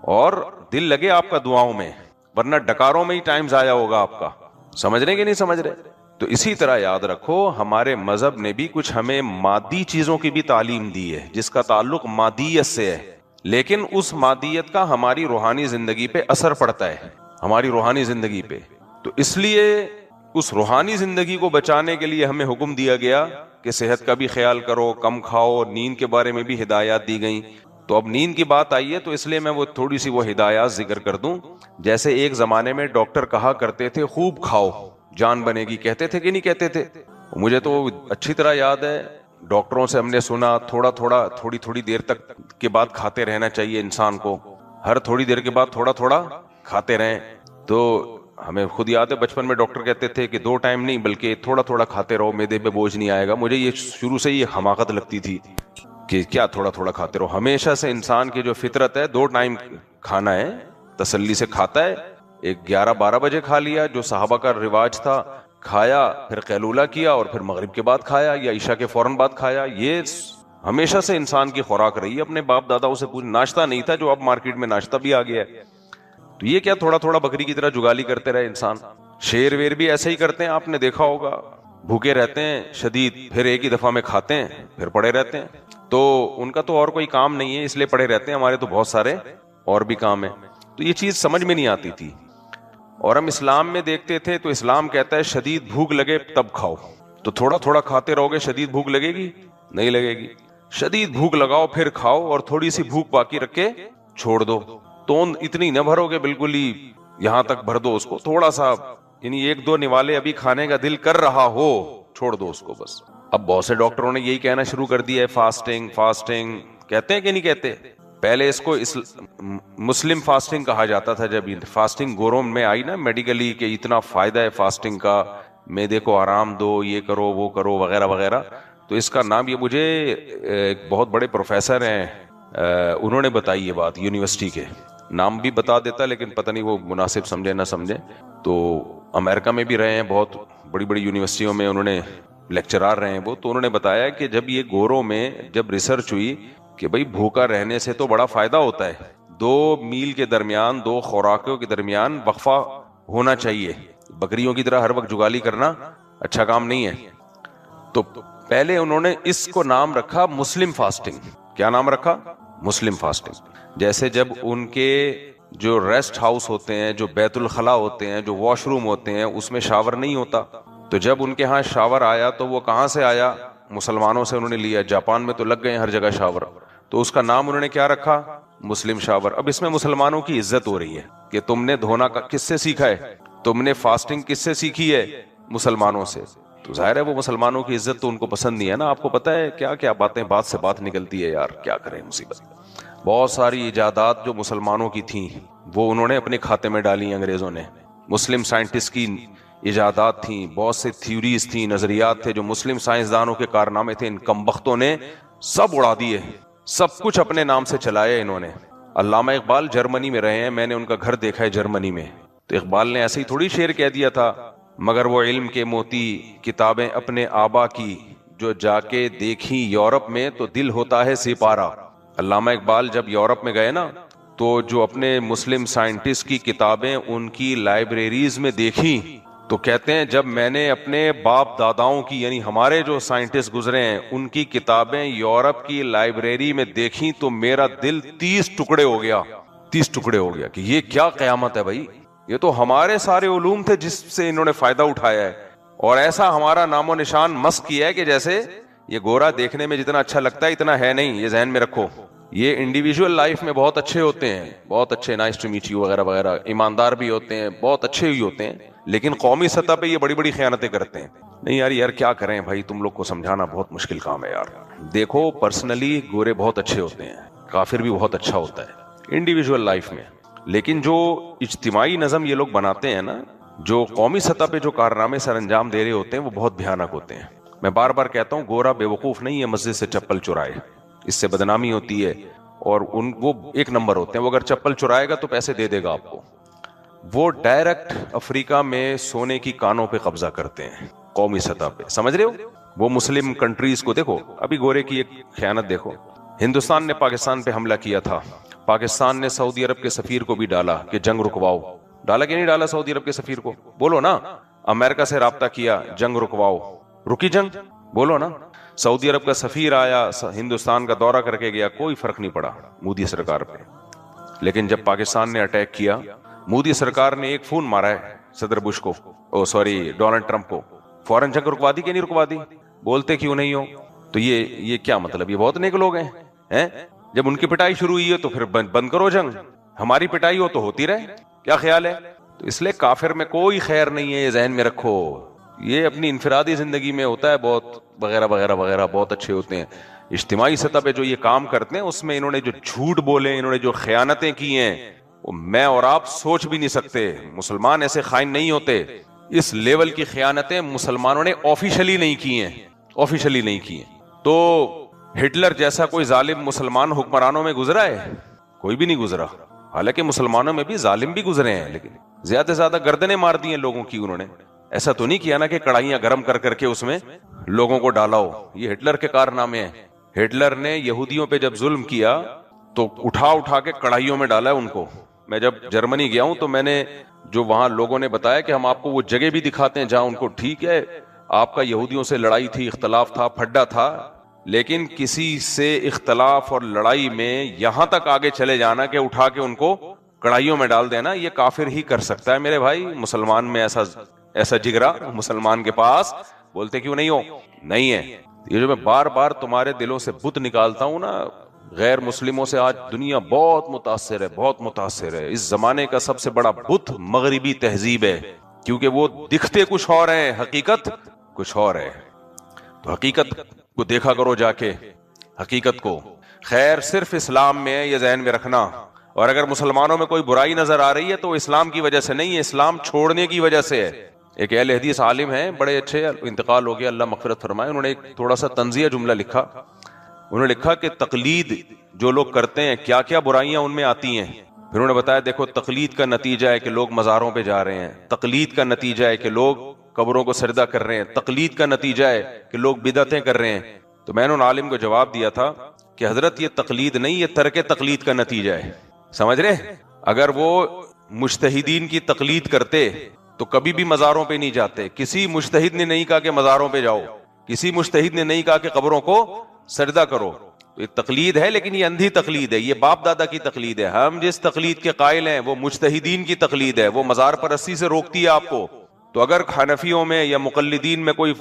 اور دل لگے آپ کا دعاؤں میں, ورنہ ڈکاروں میں ہی ٹائم ضائع ہوگا آپ کا. سمجھ رہے کہ نہیں سمجھ رہے؟ تو اسی طرح یاد رکھو ہمارے مذہب نے بھی کچھ ہمیں مادی چیزوں کی بھی تعلیم دی ہے جس کا تعلق مادیت سے ہے, لیکن اس مادیت کا ہماری روحانی زندگی پہ اثر پڑتا ہے, ہماری روحانی زندگی پہ. تو اس لیے اس روحانی زندگی کو بچانے کے لیے ہمیں حکم دیا گیا کہ صحت کا بھی خیال کرو, کم کھاؤ. نیند کے بارے میں بھی ہدایات دی گئیں. تو اب نیند کی بات آئی ہے تو اس لیے میں وہ تھوڑی سی وہ ہدایات ذکر کر دوں. جیسے ایک زمانے میں ڈاکٹر کہا کرتے تھے خوب کھاؤ جان بنے گی, کہتے تھے کہ نہیں کہتے تھے؟ مجھے تو اچھی طرح یاد ہے, ڈاکٹروں سے ہم نے سنا تھوڑا تھوڑا تھوڑی تھوڑی دیر تک کے بعد کھاتے رہنا چاہیے انسان کو, ہر تھوڑی دیر کے بعد تھوڑا تھوڑا کھاتے رہیں. تو ہمیں خود یاد ہے بچپن میں ڈاکٹر کہتے تھے کہ 2 ٹائم نہیں بلکہ تھوڑا تھوڑا کھاتے رہو, معدے پہ بوجھ نہیں آئے گا. مجھے یہ شروع سے ہی حماقت لگتی تھی کہ کیا تھوڑا تھوڑا کھاتے رہو. ہمیشہ سے انسان کی جو فطرت ہے 2 ٹائم کھانا ہے, تسلی سے کھاتا ہے. ایک 11-12 بجے کھا لیا جو صحابہ کا رواج تھا, کھایا, پھر قیلولہ کیا اور پھر مغرب کے بعد کھایا یا عشاء کے فوراً بعد کھایا. یہ ہمیشہ سے انسان کی خوراک رہی ہے. اپنے باپ داداؤں سے پوچھ, ناشتہ نہیں تھا جو اب مارکیٹ میں ناشتہ بھی آ گیا ہے. تو یہ کیا تھوڑا تھوڑا بکری کی طرح جگالی کرتے رہے انسان. شیر ویر بھی ایسے ہی کرتے ہیں, آپ نے دیکھا ہوگا, بھوکے رہتے ہیں شدید, پھر ایک ہی دفعہ میں کھاتے ہیں, پھر پڑے رہتے ہیں. تو ان کا تو اور کوئی کام نہیں ہے اس لیے پڑے رہتے ہیں, ہمارے تو بہت سارے اور بھی کام ہیں. تو یہ چیز سمجھ میں نہیں آتی تھی. اور ہم اسلام میں دیکھتے تھے تو اسلام کہتا ہے شدید بھوک لگے تب کھاؤ. تو تھوڑا تھوڑا کھاتے رہو گے, شدید بھوک لگے گی؟ نہیں لگے گی. شدید بھوک لگاؤ پھر کھاؤ, اور تھوڑی سی بھوک باقی رکھ کے چھوڑ دو. توند اتنی نہ بھرو کہ بالکل ہی یہاں تک بھر دو اس کو, تھوڑا سا یعنی ایک دو نوالے ابھی کھانے کا دل کر رہا ہو, چھوڑ دو اس کو بس. اب بہت سے ڈاکٹروں نے یہی کہنا شروع کر دیا ہے فاسٹنگ فاسٹنگ, کہتے ہیں کہ نہیں کہتے؟ پہلے اس کو مسلم فاسٹنگ کہا جاتا تھا. جب فاسٹنگ گوروں میں آئی نا میڈیکلی کہ اتنا فائدہ ہے فاسٹنگ کا, معدے کو آرام دو, یہ کرو وہ کرو وغیرہ وغیرہ, تو اس کا نام, یہ مجھے ایک بہت بڑے پروفیسر ہیں انہوں نے بتائی یہ بات, یونیورسٹی کے نام بھی بتا دیتا لیکن پتہ نہیں وہ مناسب سمجھے نہ سمجھے. تو امریکہ میں بھی رہے ہیں, بہت بڑی بڑی یونیورسٹیوں میں انہوں نے لیکچرار رہے ہیں وہ, تو انہوں نے بتایا کہ جب یہ گوروں میں جب ریسرچ ہوئی کہ بھئی بھوکا رہنے سے تو بڑا فائدہ ہوتا ہے, 2 میل کے درمیان 2 خوراکوں کے درمیان وقفہ ہونا چاہیے, بکریوں کی طرح ہر وقت جگالی کرنا اچھا کام نہیں ہے. تو پہلے انہوں نے اس کو نام رکھا مسلم فاسٹنگ. کیا نام رکھا؟ مسلم فاسٹنگ. جیسے جب ان کے جو ریسٹ ہاؤس ہوتے ہیں, جو بیت الخلا ہوتے ہیں, جو واش روم ہوتے ہیں, اس میں شاور نہیں ہوتا, تو جب ان کے ہاں شاور آیا تو وہ کہاں سے آیا؟ مسلمانوں سے انہوں نے لیا. جاپان میں تو لگ گئے ہر جگہ شاور, تو اس کا نام انہوں نے کیا رکھا؟ مسلم شاور. اب اس میں مسلمانوں کی عزت ہو رہی ہے کہ تم نے دھونا کس سے سیکھا ہے, تم نے فاسٹنگ کس سے سیکھی ہے؟ مسلمانوں سے. تو ظاہر ہے وہ مسلمانوں کی عزت تو ان کو پسند نہیں ہے نا. آپ کو پتا ہے کیا کیا باتیں بات سے بات نکلتی ہے یار, کیا کریں مصیبت. بہت ساری ایجادات جو مسلمانوں کی تھیں وہ انہوں نے اپنے کھاتے میں ڈالی انگریزوں نے. مسلم سائنٹسٹ کی ایجادات تھیں, بہت سے تھیوریز تھیں, نظریات تھے جو مسلم سائنسدانوں کے کارنامے تھے, ان کمبختوں نے سب اڑا دیے, سب کچھ اپنے نام سے چلائے انہوں نے. علامہ اقبال جرمنی میں رہے ہیں, میں نے ان کا گھر دیکھا ہے جرمنی میں, تو اقبال نے ایسے ہی تھوڑی شعر کہہ دیا تھا, مگر وہ علم کے موتی کتابیں اپنے آبا کی, جو جا کے دیکھی یورپ میں تو دل ہوتا ہے سپارہ. علامہ اقبال جب یورپ میں گئے نا تو جو اپنے مسلم سائنٹسٹ کی کتابیں ان کی لائبریریز میں دیکھی, تو کہتے ہیں جب میں نے اپنے باپ داداؤں کی, یعنی ہمارے جو سائنٹسٹ گزرے ہیں, ان کی کتابیں یورپ کی لائبریری میں دیکھی تو میرا دل 30 ٹکڑے ہو گیا, 30 ٹکڑے ہو گیا کہ یہ کیا قیامت ہے بھائی, یہ تو ہمارے سارے علوم تھے جس سے انہوں نے فائدہ اٹھایا ہے, اور ایسا ہمارا نام و نشان مسخ کیا ہے کہ جیسے یہ گورا دیکھنے میں جتنا اچھا لگتا ہے اتنا ہے نہیں. یہ ذہن میں رکھو, یہ انڈیویجول لائف میں بہت اچھے ہوتے ہیں, بہت اچھے, نائس ٹو میٹ یو وغیرہ وغیرہ, ایماندار بھی ہوتے ہیں, بہت اچھے بھی ہوتے ہیں, لیکن قومی سطح پہ یہ بڑی بڑی خیانتیں کرتے ہیں. نہیں یار کیا کریں بھائی, تم لوگ کو سمجھانا بہت مشکل کام ہے یار. دیکھو پرسنلی گورے بہت اچھے ہوتے ہیں, کافر بھی بہت اچھا ہوتا ہے انڈیویجول لائف میں, لیکن جو اجتماعی نظم یہ لوگ بناتے ہیں نا, جو قومی سطح پہ جو کارنامے سر انجام دے رہے ہوتے ہیں وہ بہت بھیانک ہوتے ہیں. میں بار بار کہتا ہوں گورا بے وقوف نہیں ہے مسجد سے چپل چرائے, اس سے بدنامی ہوتی ہے, اور وہ ایک نمبر ہوتے ہیں. وہ اگر چپل چرائے گا تو پیسے دے دے گا آپ کو. وہ ڈائریکٹ افریقہ میں سونے کی کانوں پہ قبضہ کرتے ہیں قومی سطح پہ, سمجھ رہے ہو. وہ مسلم کنٹریز کو دیکھو, ابھی گورے کی ایک خیانت دیکھو, ہندوستان نے پاکستان پہ حملہ کیا تھا, پاکستان نے سعودی عرب کے سفیر کو بھی ڈالا کہ جنگ رکواؤ. ڈالا کہ نہیں ڈالا سعودی عرب کے سفیر کو؟ بولو نا. امریکہ سے رابطہ کیا, جنگ رکواؤ, رکی جنگ, بولو نا. سعودی عرب کا سفیر آیا, ہندوستان کا دورہ کر کے گیا, کوئی فرق نہیں پڑا مودی سرکار پہ. لیکن جب پاکستان نے اٹیک کیا, مودی سرکار نے ایک فون مارا ہے صدر بش کو, ڈونلڈ ٹرمپ کو, فوراً جنگ رکوا دی کہ نہیں رکوا دی؟ بولتے کیوں نہیں ہو؟ تو یہ کیا مطلب؟ یہ بہت نیک لوگ ہیں. جب ان کی پٹائی شروع ہوئی ہے تو پھر بند کرو جنگ, ہماری پٹائی ہو تو ہوتی رہے. کیا خیال ہے؟ تو اس لیے کافر میں کوئی خیر نہیں ہے, یہ ذہن میں رکھو. یہ اپنی انفرادی زندگی میں ہوتا ہے بہت وغیرہ وغیرہ وغیرہ, بہت اچھے ہوتے ہیں. اجتماعی سطح پہ جو یہ کام کرتے ہیں اس میں انہوں نے جو جھوٹ بولے, انہوں نے جو خیانتیں کی ہیں, وہ میں اور آپ سوچ بھی نہیں سکتے. مسلمان ایسے خائن نہیں ہوتے. اس لیول کی خیانتیں مسلمانوں نے آفیشلی نہیں کی ہیں, آفیشلی نہیں کی ہیں. تو ہٹلر جیسا کوئی ظالم مسلمان حکمرانوں میں گزرا ہے؟ کوئی بھی نہیں گزرا. حالانکہ مسلمانوں میں بھی ظالم بھی گزرے ہیں, لیکن زیادہ سے زیادہ گردنیں مار دی ہیں لوگوں کی انہوں نے. ایسا تو نہیں کیا نا کہ کڑھائیاں گرم کر کر کے اس میں لوگوں کو ڈالا ہو. یہ ہٹلر کے کارنامے ہیں. ہٹلر نے یہودیوں پہ جب ظلم کیا تو اٹھا کے کڑھائیوں میں ڈالا ہے ان کو. میں جب جرمنی گیا ہوں تو میں نے جو وہاں لوگوں نے بتایا کہ ہم آپ کو وہ جگہ بھی دکھاتے ہیں جہاں ان کو, ٹھیک ہے آپ کا یہودیوں سے لڑائی تھی, اختلاف تھا, پھڈا تھا, لیکن کسی سے اختلاف اور لڑائی میں یہاں تک آگے چلے جانا کہ اٹھا کے ان کو کڑھائیوں میں ڈال دینا, یہ کافر ہی کر سکتا ہے میرے بھائی. مسلمان میں ایسا جگرا مسلمان کے پاس, بولتے کیوں نہیں ہو؟ نہیں ہے. یہ جو میں بار بار تمہارے دلوں سے بت نکالتا ہوں نا، غیر مسلموں سے آج دنیا بہت متاثر ہے، بہت متاثر ہے. اس زمانے کا سب سے بڑا بت مغربی تہذیب ہے، کیونکہ وہ دکھتے کچھ اور ہیں، حقیقت کچھ اور ہے. تو حقیقت کو دیکھا کرو جا کے، حقیقت کو. خیر صرف اسلام میں ہے، یہ ذہن میں رکھنا. اور اگر مسلمانوں میں کوئی برائی نظر آ رہی ہے تو اسلام کی وجہ سے نہیں ہے، اسلام چھوڑنے کی وجہ سے ہے. ایک اہل حدیث عالم ہیں، بڑے اچھے، انتقال ہو گیا، اللہ مغفرت فرمائے، انہوں نے ایک تھوڑا سا طنزیہ جملہ لکھا. انہوں نے لکھا کہ تقلید جو لوگ کرتے ہیں کیا کیا برائیاں ان میں آتی ہیں. پھر انہوں نے بتایا دیکھو تقلید کا نتیجہ ہے کہ لوگ مزاروں پہ جا رہے ہیں، تقلید کا نتیجہ ہے کہ لوگ قبروں کو سجدہ کر رہے ہیں، تقلید کا نتیجہ ہے کہ لوگ بدعتیں کر رہے ہیں. تو میں نے ان عالم کو جواب دیا تھا کہ حضرت یہ تقلید نہیں، یہ ترک تقلید کا نتیجہ ہے. سمجھ رہے؟ اگر وہ مجتہدین کی تقلید کرتے تو کبھی بھی مزاروں پہ نہیں جاتے. کسی مجتہد نے نہیں کہا کہ مزاروں پہ جاؤ، کسی مجتہد نے نہیں کہا کہ قبروں کو سجدہ کرو. یہ تقلید ہے، لیکن یہ اندھی تقلید ہے، یہ باپ دادا کی تقلید ہے. ہم جس تقلید کے قائل ہیں وہ مجتہدین کی تقلید ہے، وہ مزار پرستی سے روکتی ہے آپ کو. تو اگر حنفیوں میں یا مقلدین میں کوئی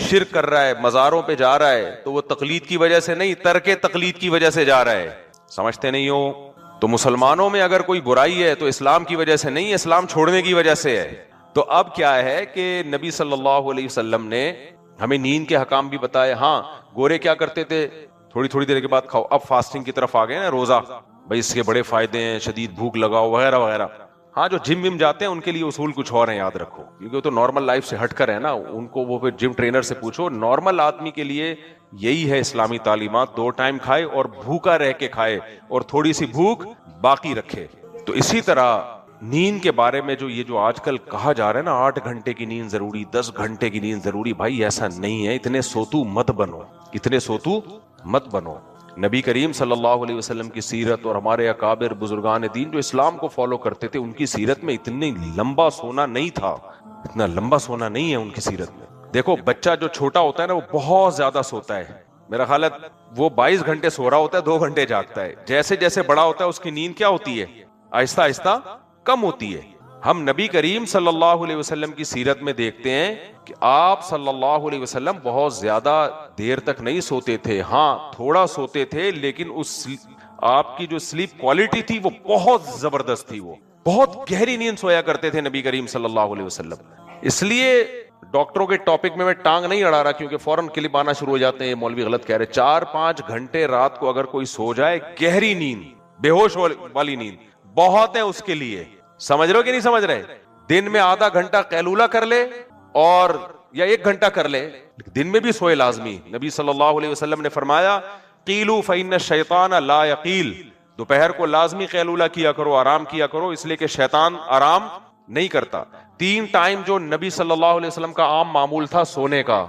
شرک کر رہا ہے، مزاروں پہ جا رہا ہے، تو وہ تقلید کی وجہ سے نہیں، ترک تقلید کی وجہ سے جا رہا ہے. سمجھتے نہیں ہو؟ تو مسلمانوں میں اگر کوئی برائی ہے تو اسلام کی وجہ سے نہیں، اسلام چھوڑنے کی وجہ سے ہے. تو اب کیا ہے کہ نبی صلی اللہ علیہ وسلم نے ہمیں نیند کے حکام بھی بتائے. ہاں گورے کیا کرتے تھے، تھوڑی تھوڑی دیر کے بعد کھاؤ. اب فاسٹنگ کی طرف آ گئے نا، روزہ، بھائی اس کے بڑے فائدے ہیں، شدید بھوک لگاؤ وغیرہ وغیرہ. ہاں جو جم وم جاتے ہیں ان کے لیے اصول کچھ اور ہیں، یاد رکھو، کیونکہ وہ تو نارمل لائف سے ہٹ کر ہے نا. ان کو وہ پھر جم ٹرینر سے پوچھو. نارمل آدمی کے لیے یہی ہے اسلامی تعلیمات، 2 ٹائم کھائے اور بھوکا رہ کے کھائے اور تھوڑی سی بھوک باقی رکھے. تو اسی طرح نیند کے بارے میں جو یہ جو آج کل کہا جا رہا ہے نا 8 گھنٹے کی نیند ضروری، 10 گھنٹے کی نیند ضروری، بھائی ایسا نہیں ہے. اتنے سوتو مت بنو، اتنے سوتو مت بنو. نبی کریم صلی اللہ علیہ وسلم کی سیرت اور ہمارے اکابر بزرگان دین جو اسلام کو فالو کرتے تھے، ان کی سیرت میں اتنی لمبا سونا نہیں تھا، اتنا لمبا سونا نہیں ہے ان کی سیرت میں. دیکھو بچہ جو چھوٹا ہوتا ہے نا وہ بہت زیادہ سوتا ہے، میرا خیال ہے وہ 22 گھنٹے سو رہا ہوتا ہے، 2 گھنٹے جاگتا ہے. جیسے جیسے بڑا ہوتا ہے اس کی نیند کیا ہوتی ہے، آہستہ آہستہ کم ہوتی ہے. ہم نبی کریم صلی اللہ علیہ وسلم کی سیرت میں دیکھتے ہیں کہ آپ صلی اللہ علیہ وسلم بہت زیادہ دیر تک نہیں سوتے تھے. ہاں تھوڑا سوتے تھے، لیکن اس آپ کی جو سلیپ کوالٹی تھی وہ بہت زبردست تھی، وہ بہت گہری نیند سویا کرتے تھے نبی کریم صلی اللہ علیہ وسلم. اس لیے ڈاکٹروں کے ٹاپک میں ٹانگ نہیں اڑا رہا، کیونکہ فوراً کلپ آنا شروع ہو جاتے ہیں، مولوی غلط کہہ رہے. 4-5 گھنٹے رات کو اگر کوئی سو جائے گہری نیند، بے ہوش والی نیند بہت ہے اس کے لیے. سمجھ رہے ہو کہ نہیں سمجھ رہے؟ دن میں آدھا گھنٹہ قیلولہ کر لے اور یا 1 گھنٹہ کر لے، دن میں بھی سوئے لازمی. نبی صلی اللہ علیہ وسلم نے فرمایا قیلوا فإن الشیطان لا یقیل، دوپہر کو لازمی قیلولہ کیا کرو، آرام کیا کرو، اس لیے کہ شیطان آرام نہیں کرتا. 3 ٹائم جو نبی صلی اللہ علیہ وسلم کا عام معمول تھا سونے کا،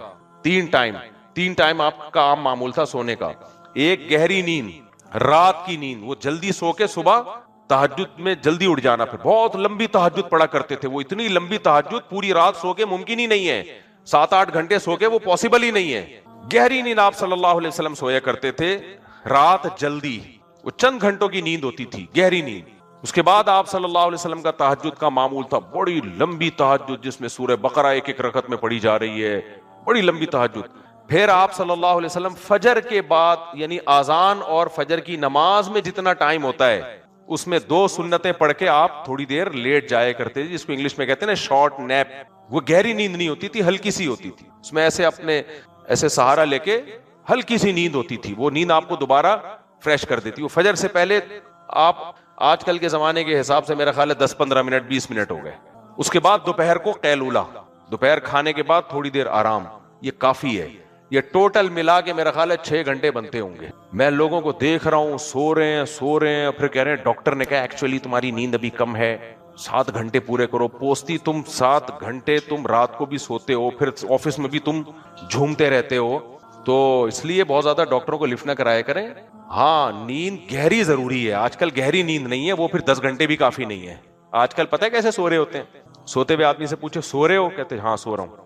3 ٹائم آپ کا عام معمول تھا سونے کا. ایک گہری نیند، رات کی نیند، وہ جلدی سو کے صبح تہجد میں جلدی اٹھ جانا. پھر بہت لمبی تہجد پڑا کرتے تھے وہ، اتنی لمبی تہجد پوری رات سو کے ممکن ہی نہیں ہے، 7-8 گھنٹے سو کے وہ پاسبل ہی نہیں ہے. گہری نیند آپ صلی اللہ علیہ وسلم سویا کرتے تھے، رات جلدی، وہ چند گھنٹوں کی نیند ہوتی تھی، گہری نیند. اس کے بعد آپ صلی اللہ علیہ وسلم کا تہجد کا معمول تھا بڑی لمبی تہجد، جس میں سورہ بقرہ 1 رکعت میں پڑھی جا رہی ہے، بڑی لمبی تہجد. پھر آپ صلی اللہ علیہ وسلم فجر کے بعد، یعنی اذان اور فجر کی نماز میں جتنا ٹائم ہوتا ہے اس میں 2 سنتیں پڑھ کے آپ تھوڑی دیر لیٹ جایا کرتے تھے، جس کو انگلش میں کہتے ہیں نا شارٹ نیپ. وہ گہری نیند نہیں ہوتی تھی، ہلکی سی ہوتی تھی، اس میں ایسے سہارا لے کے ہلکی سی نیند ہوتی تھی. وہ نیند آپ کو دوبارہ فریش کر دیتی. وہ فجر سے پہلے آپ آج کل کے زمانے کے حساب سے میرا خیال ہے 10-15 منٹ 20 منٹ ہو گئے. اس کے بعد دوپہر کو قیلولہ، دوپہر کھانے کے بعد تھوڑی دیر آرام، یہ کافی ہے. یہ ٹوٹل ملا کے میرا خیال ہے 6 گھنٹے بنتے ہوں گے. میں لوگوں کو دیکھ رہا ہوں سو رہے ہیں، پھر کہہ رہے ہیں ڈاکٹر نے کہا ایکچولی تمہاری نیند ابھی کم ہے، 7 گھنٹے پورے کرو. پوستی تم 7 گھنٹے تم رات کو بھی سوتے ہو، پھر آفس میں بھی تم جھومتے رہتے ہو. تو اس لیے بہت زیادہ ڈاکٹروں کو لفٹ نہ کرایا کریں. ہاں نیند گہری ضروری ہے، آج کل گہری نیند نہیں ہے، وہ پھر 10 گھنٹے بھی کافی نہیں ہے. آج کل پتہ ہے کیسے سو رہے ہوتے ہیں؟ سوتے ہوئے آدمی سے پوچھے سو رہے ہو، کہتے ہاں سو رہا ہوں.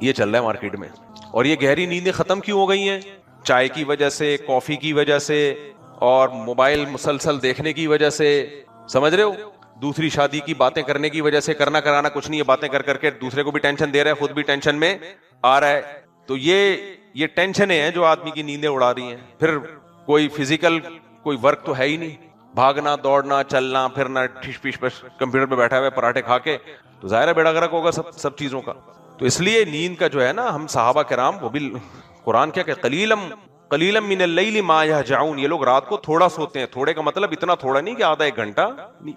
یہ چل رہا ہے مارکیٹ میں. اور یہ گہری نیندیں ختم کیوں ہو گئی ہیں؟ چائے کی وجہ سے، کافی کی وجہ سے، اور موبائل مسلسل دیکھنے کی وجہ سے. سمجھ رہے ہو؟ دوسری شادی کی باتیں کرنے کی وجہ سے، کرنا کرانا کچھ نہیں ہے، باتیں کر کر کے دوسرے کو بھی ٹینشن دے رہا ہے، خود بھی ٹینشن میں آ رہا ہے. تو یہ یہ ٹینشنیں ہیں جو آدمی کی نیندیں اڑا رہی ہیں. پھر کوئی فزیکل کوئی ورک تو ہے ہی نہیں, بھاگنا دوڑنا چلنا پھرنا, ٹھش پش پش کمپیوٹر پہ بیٹھا ہوا ہے پراٹھے کھا کے, تو ظاہر ہے بیڑا غرق ہوگا سب چیزوں کا. تو اس لیے نیند کا جو ہے نا, ہم صحابہ کرام وہ بھی قرآن کیا کہ قلیلم من اللیل ما یہجعون, یہ لوگ رات کو تھوڑا سوتے ہیں. تھوڑے کا مطلب اتنا تھوڑا نہیں کہ آدھا ایک گھنٹہ,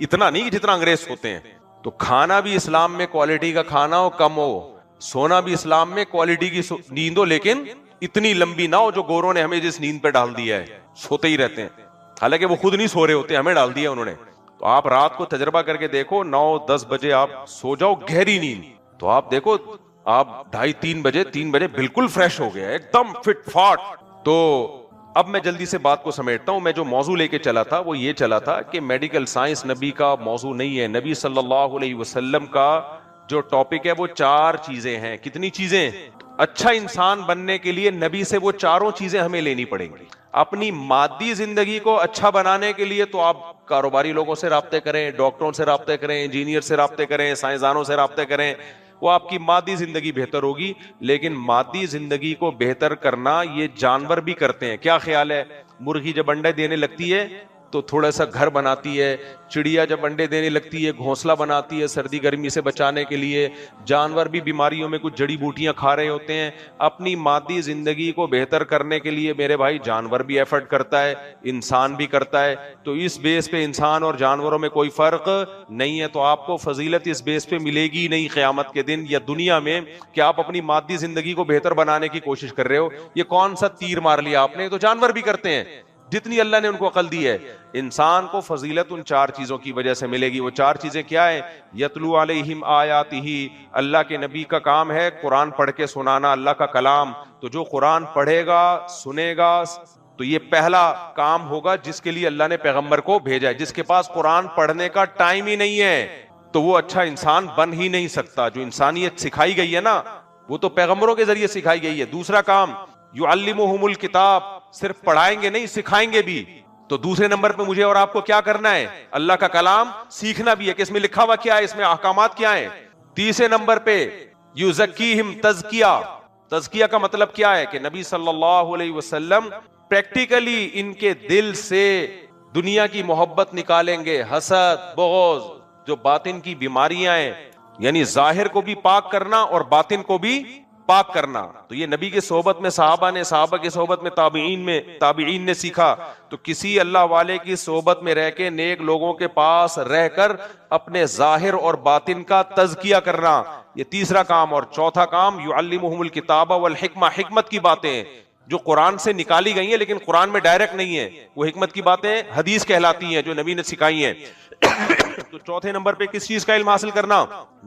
اتنا نہیں کہ جتنا انگریز سوتے ہیں. تو کھانا بھی اسلام میں کوالٹی کا کھانا ہو, کم ہو. سونا بھی اسلام میں کوالٹی کی نیند ہو, لیکن اتنی لمبی نہ ہو جو گوروں نے ہمیں جس نیند پہ ڈال دیا ہے, سوتے ہی رہتے ہیں, حالانکہ وہ خود نہیں سو رہے ہوتے, ہمیں ڈال دیا انہوں نے. تو آپ رات کو تجربہ کر کے دیکھو, 9-10 بجے آپ سو جاؤ گہری نیند, تو آپ دیکھو آپ 2:30 3 بجے بالکل فریش ہو گیا, ایک دم فٹ فاٹ. تو اب میں جلدی سے بات کو سمیٹتا ہوں. میں جو موضوع لے کے چلا تھا وہ یہ چلا تھا کہ میڈیکل سائنس نبی کا موضوع نہیں ہے. نبی صلی اللہ علیہ وسلم کا جو ٹاپک ہے وہ 4 چیزیں ہیں. کتنی چیزیں؟ اچھا انسان بننے کے لیے نبی سے وہ 4 چیزیں ہمیں لینی پڑیں گی. اپنی مادی زندگی کو اچھا بنانے کے لیے تو آپ کاروباری لوگوں سے رابطے کریں, ڈاکٹروں سے رابطے کریں, انجینئر سے رابطے کریں, سائنسدانوں سے رابطے کریں, وہ آپ کی مادی زندگی بہتر ہوگی. لیکن مادی زندگی کو بہتر کرنا یہ جانور بھی کرتے ہیں. کیا خیال ہے؟ مرغی جب انڈے دینے لگتی ہے تو تھوڑا سا گھر بناتی ہے, چڑیا جب انڈے دینے لگتی ہے گھونسلہ بناتی ہے سردی گرمی سے بچانے کے لیے, جانور بھی بیماریوں میں کچھ جڑی بوٹیاں کھا رہے ہوتے ہیں. اپنی مادی زندگی کو بہتر کرنے کے لیے میرے بھائی جانور بھی ایفرٹ کرتا ہے, انسان بھی کرتا ہے. تو اس بیس پہ انسان اور جانوروں میں کوئی فرق نہیں ہے. تو آپ کو فضیلت اس بیس پہ ملے گی نہیں قیامت کے دن یا دنیا میں کہ آپ اپنی مادی زندگی کو بہتر بنانے کی کوشش کر رہے ہو. یہ کون سا تیر مار لیا آپ نے؟ تو جانور بھی کرتے ہیں جتنی اللہ نے ان کو عقل دی ہے. انسان کو فضیلت ان 4 چیزوں کی وجہ سے ملے گی. وہ 4 چیزیں کیا ہیں؟ یتلو علیہم آیاتہ, اللہ کے نبی کا کام ہے قرآن پڑھ کے سنانا, اللہ کا کلام. تو جو قرآن پڑھے گا سنے گا تو یہ پہلا کام ہوگا جس کے لیے اللہ نے پیغمبر کو بھیجا ہے. جس کے پاس قرآن پڑھنے کا ٹائم ہی نہیں ہے تو وہ اچھا انسان بن ہی نہیں سکتا. جو انسانیت سکھائی گئی ہے نا وہ تو پیغمبروں کے ذریعے سکھائی گئی ہے. دوسرا کام یعلمہم الکتاب, صرف پڑھائیں گے نہیں سکھائیں گے بھی. تو دوسرے نمبر پہ مجھے اور آپ کو کیا کرنا ہے؟ اللہ کا کلام سیکھنا بھی ہے کہ اس میں لکھا ہوا کیا ہے, اس میں احکامات کیا ہیں. تیسرے نمبر پہ یزکیہم, تزکیہ. تزکیہ کا مطلب کیا ہے؟ کہ نبی صلی اللہ علیہ وسلم پریکٹیکلی ان کے دل سے دنیا کی محبت نکالیں گے, حسد بغض, جو باطن کی بیماریاں ہیں, یعنی ظاہر کو بھی پاک کرنا اور باطن کو بھی پاک کرنا. تو یہ نبی کے صحبت میں صحابہ نے, صحابہ کی صحبت میں تابعین نے سیکھا. تو کسی اللہ والے کی صحبت میں رہ کے, نیک لوگوں کے پاس رہ کر اپنے ظاہر اور باطن کا تزکیہ کرنا, یہ تیسرا کام. اور چوتھا کام یعلمہم الکتاب والحکمہ, حکمت کی باتیں جو قرآن سے نکالی گئی ہیں لیکن قرآن میں ڈائریکٹ نہیں ہے, وہ حکمت کی باتیں حدیث کہلاتی ہیں جو نبی نے سکھائی ہیں. تو چوتھے نمبر پہ کس چیز کا علم حاصل کرنا؟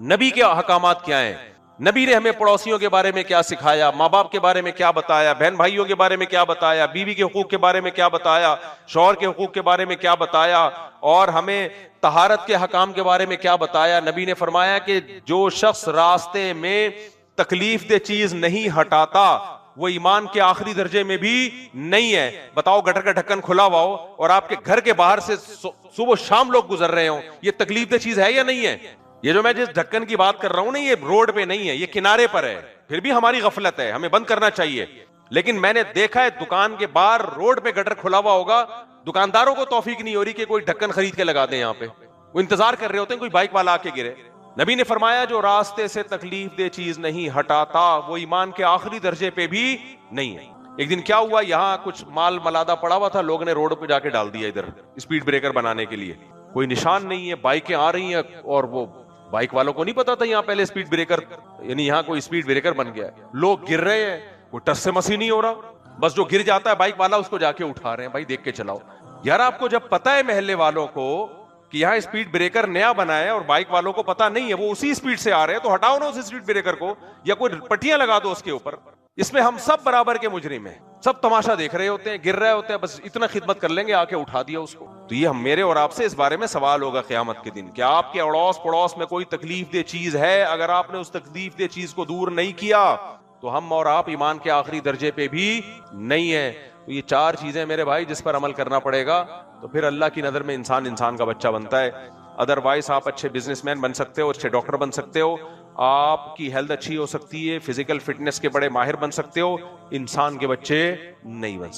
نبی کے احکامات کیا ہیں, نبی نے ہمیں پڑوسیوں کے بارے میں کیا سکھایا, ماں باپ کے بارے میں کیا بتایا, بہن بھائیوں کے بارے میں کیا بتایا, بیوی کے حقوق کے بارے میں کیا بتایا, شوہر کے حقوق کے بارے میں کیا بتایا, اور ہمیں طہارت کے حکام کے بارے میں کیا بتایا. نبی نے فرمایا کہ جو شخص راستے میں تکلیف دہ چیز نہیں ہٹاتا وہ ایمان کے آخری درجے میں بھی نہیں ہے. بتاؤ گٹر کا ڈھکن کھلا ہوا ہو اور آپ کے گھر کے باہر سے صبح شام لوگ گزر رہے ہوں, یہ تکلیف دہ چیز ہے یا نہیں ہے؟ یہ جو میں جس ڈھکن کی بات کر رہا ہوں نا, یہ روڈ پہ نہیں ہے, یہ کنارے پر ہے. پھر بھی ہماری غفلت ہے, ہمیں بند کرنا چاہیے. لیکن میں نے دیکھا ہے دکان کے باہر روڈ پہ گٹر کھلا ہوا ہوگا, دکانداروں کو توفیق نہیں ہو رہی کہ کوئی ڈھکن خرید کے لگا دیں. یہاں پہ وہ انتظار کر رہے ہوتے ہیں کوئی بائک والا آ کے گرے. نبی نے فرمایا جو راستے سے تکلیف دہ چیز نہیں ہٹاتا وہ ایمان کے آخری درجے پہ بھی نہیں ہے. ایک دن کیا ہوا, یہاں کچھ مال ملادہ پڑا ہوا تھا, لوگ نے روڈ پہ جا کے ڈال دیا ادھر اسپیڈ بریکر بنانے کے لیے. کوئی نشان نہیں ہے, بائکیں آ رہی ہیں اور وہ بائک والوں کو نہیں پتا تھا یہاں پہلے اسپیڈ بریکر, یعنی یہاں کوئی اسپیڈ بریکر بن گیا ہے. لوگ گر رہے ہیں, کوئی ٹس سے مسی نہیں ہو رہا, بس جو گر جاتا ہے بائک والا اس کو جا کے اٹھا رہے ہیں. بھائی دیکھ کے چلاؤ یار, آپ کو جب پتا ہے محلے والوں کو کہ یہاں اسپیڈ بریکر نیا بنا ہے اور بائک والوں کو پتا نہیں ہے, وہ اسی اسپیڈ سے آ رہے ہیں, تو ہٹاؤ نا اس اسپیڈ بریکر کو یا کوئی پٹیاں لگا دو اس کے اوپر. اس میں ہم سب برابر کے مجرم ہیں, سب تماشا دیکھ رہے ہوتے ہیں, گر رہے ہوتے ہیں, بس اتنا خدمت کر لیں گے آ کے اٹھا دیا اس کو. تو یہ ہم میرے اور آپ سے اس بارے میں سوال ہوگا قیامت کے دن کہ آپ کے اڑوس پڑوس میں کوئی تکلیف دہ چیز ہے, اگر آپ نے اس تکلیف دہ چیز کو دور نہیں کیا تو ہم اور آپ ایمان کے آخری درجے پہ بھی نہیں ہیں. تو یہ 4 چیزیں میرے بھائی جس پر عمل کرنا پڑے گا تو پھر اللہ کی نظر میں انسان کا بچہ بنتا ہے. ادروائز آپ اچھے بزنس مین بن سکتے ہو, اچھے ڈاکٹر بن سکتے ہو, آپ کی ہیلتھ اچھی ہو سکتی ہے, فزیکل فٹنس کے بڑے ماہر بن سکتے ہو, انسان کے بچے نہیں بن سکتے.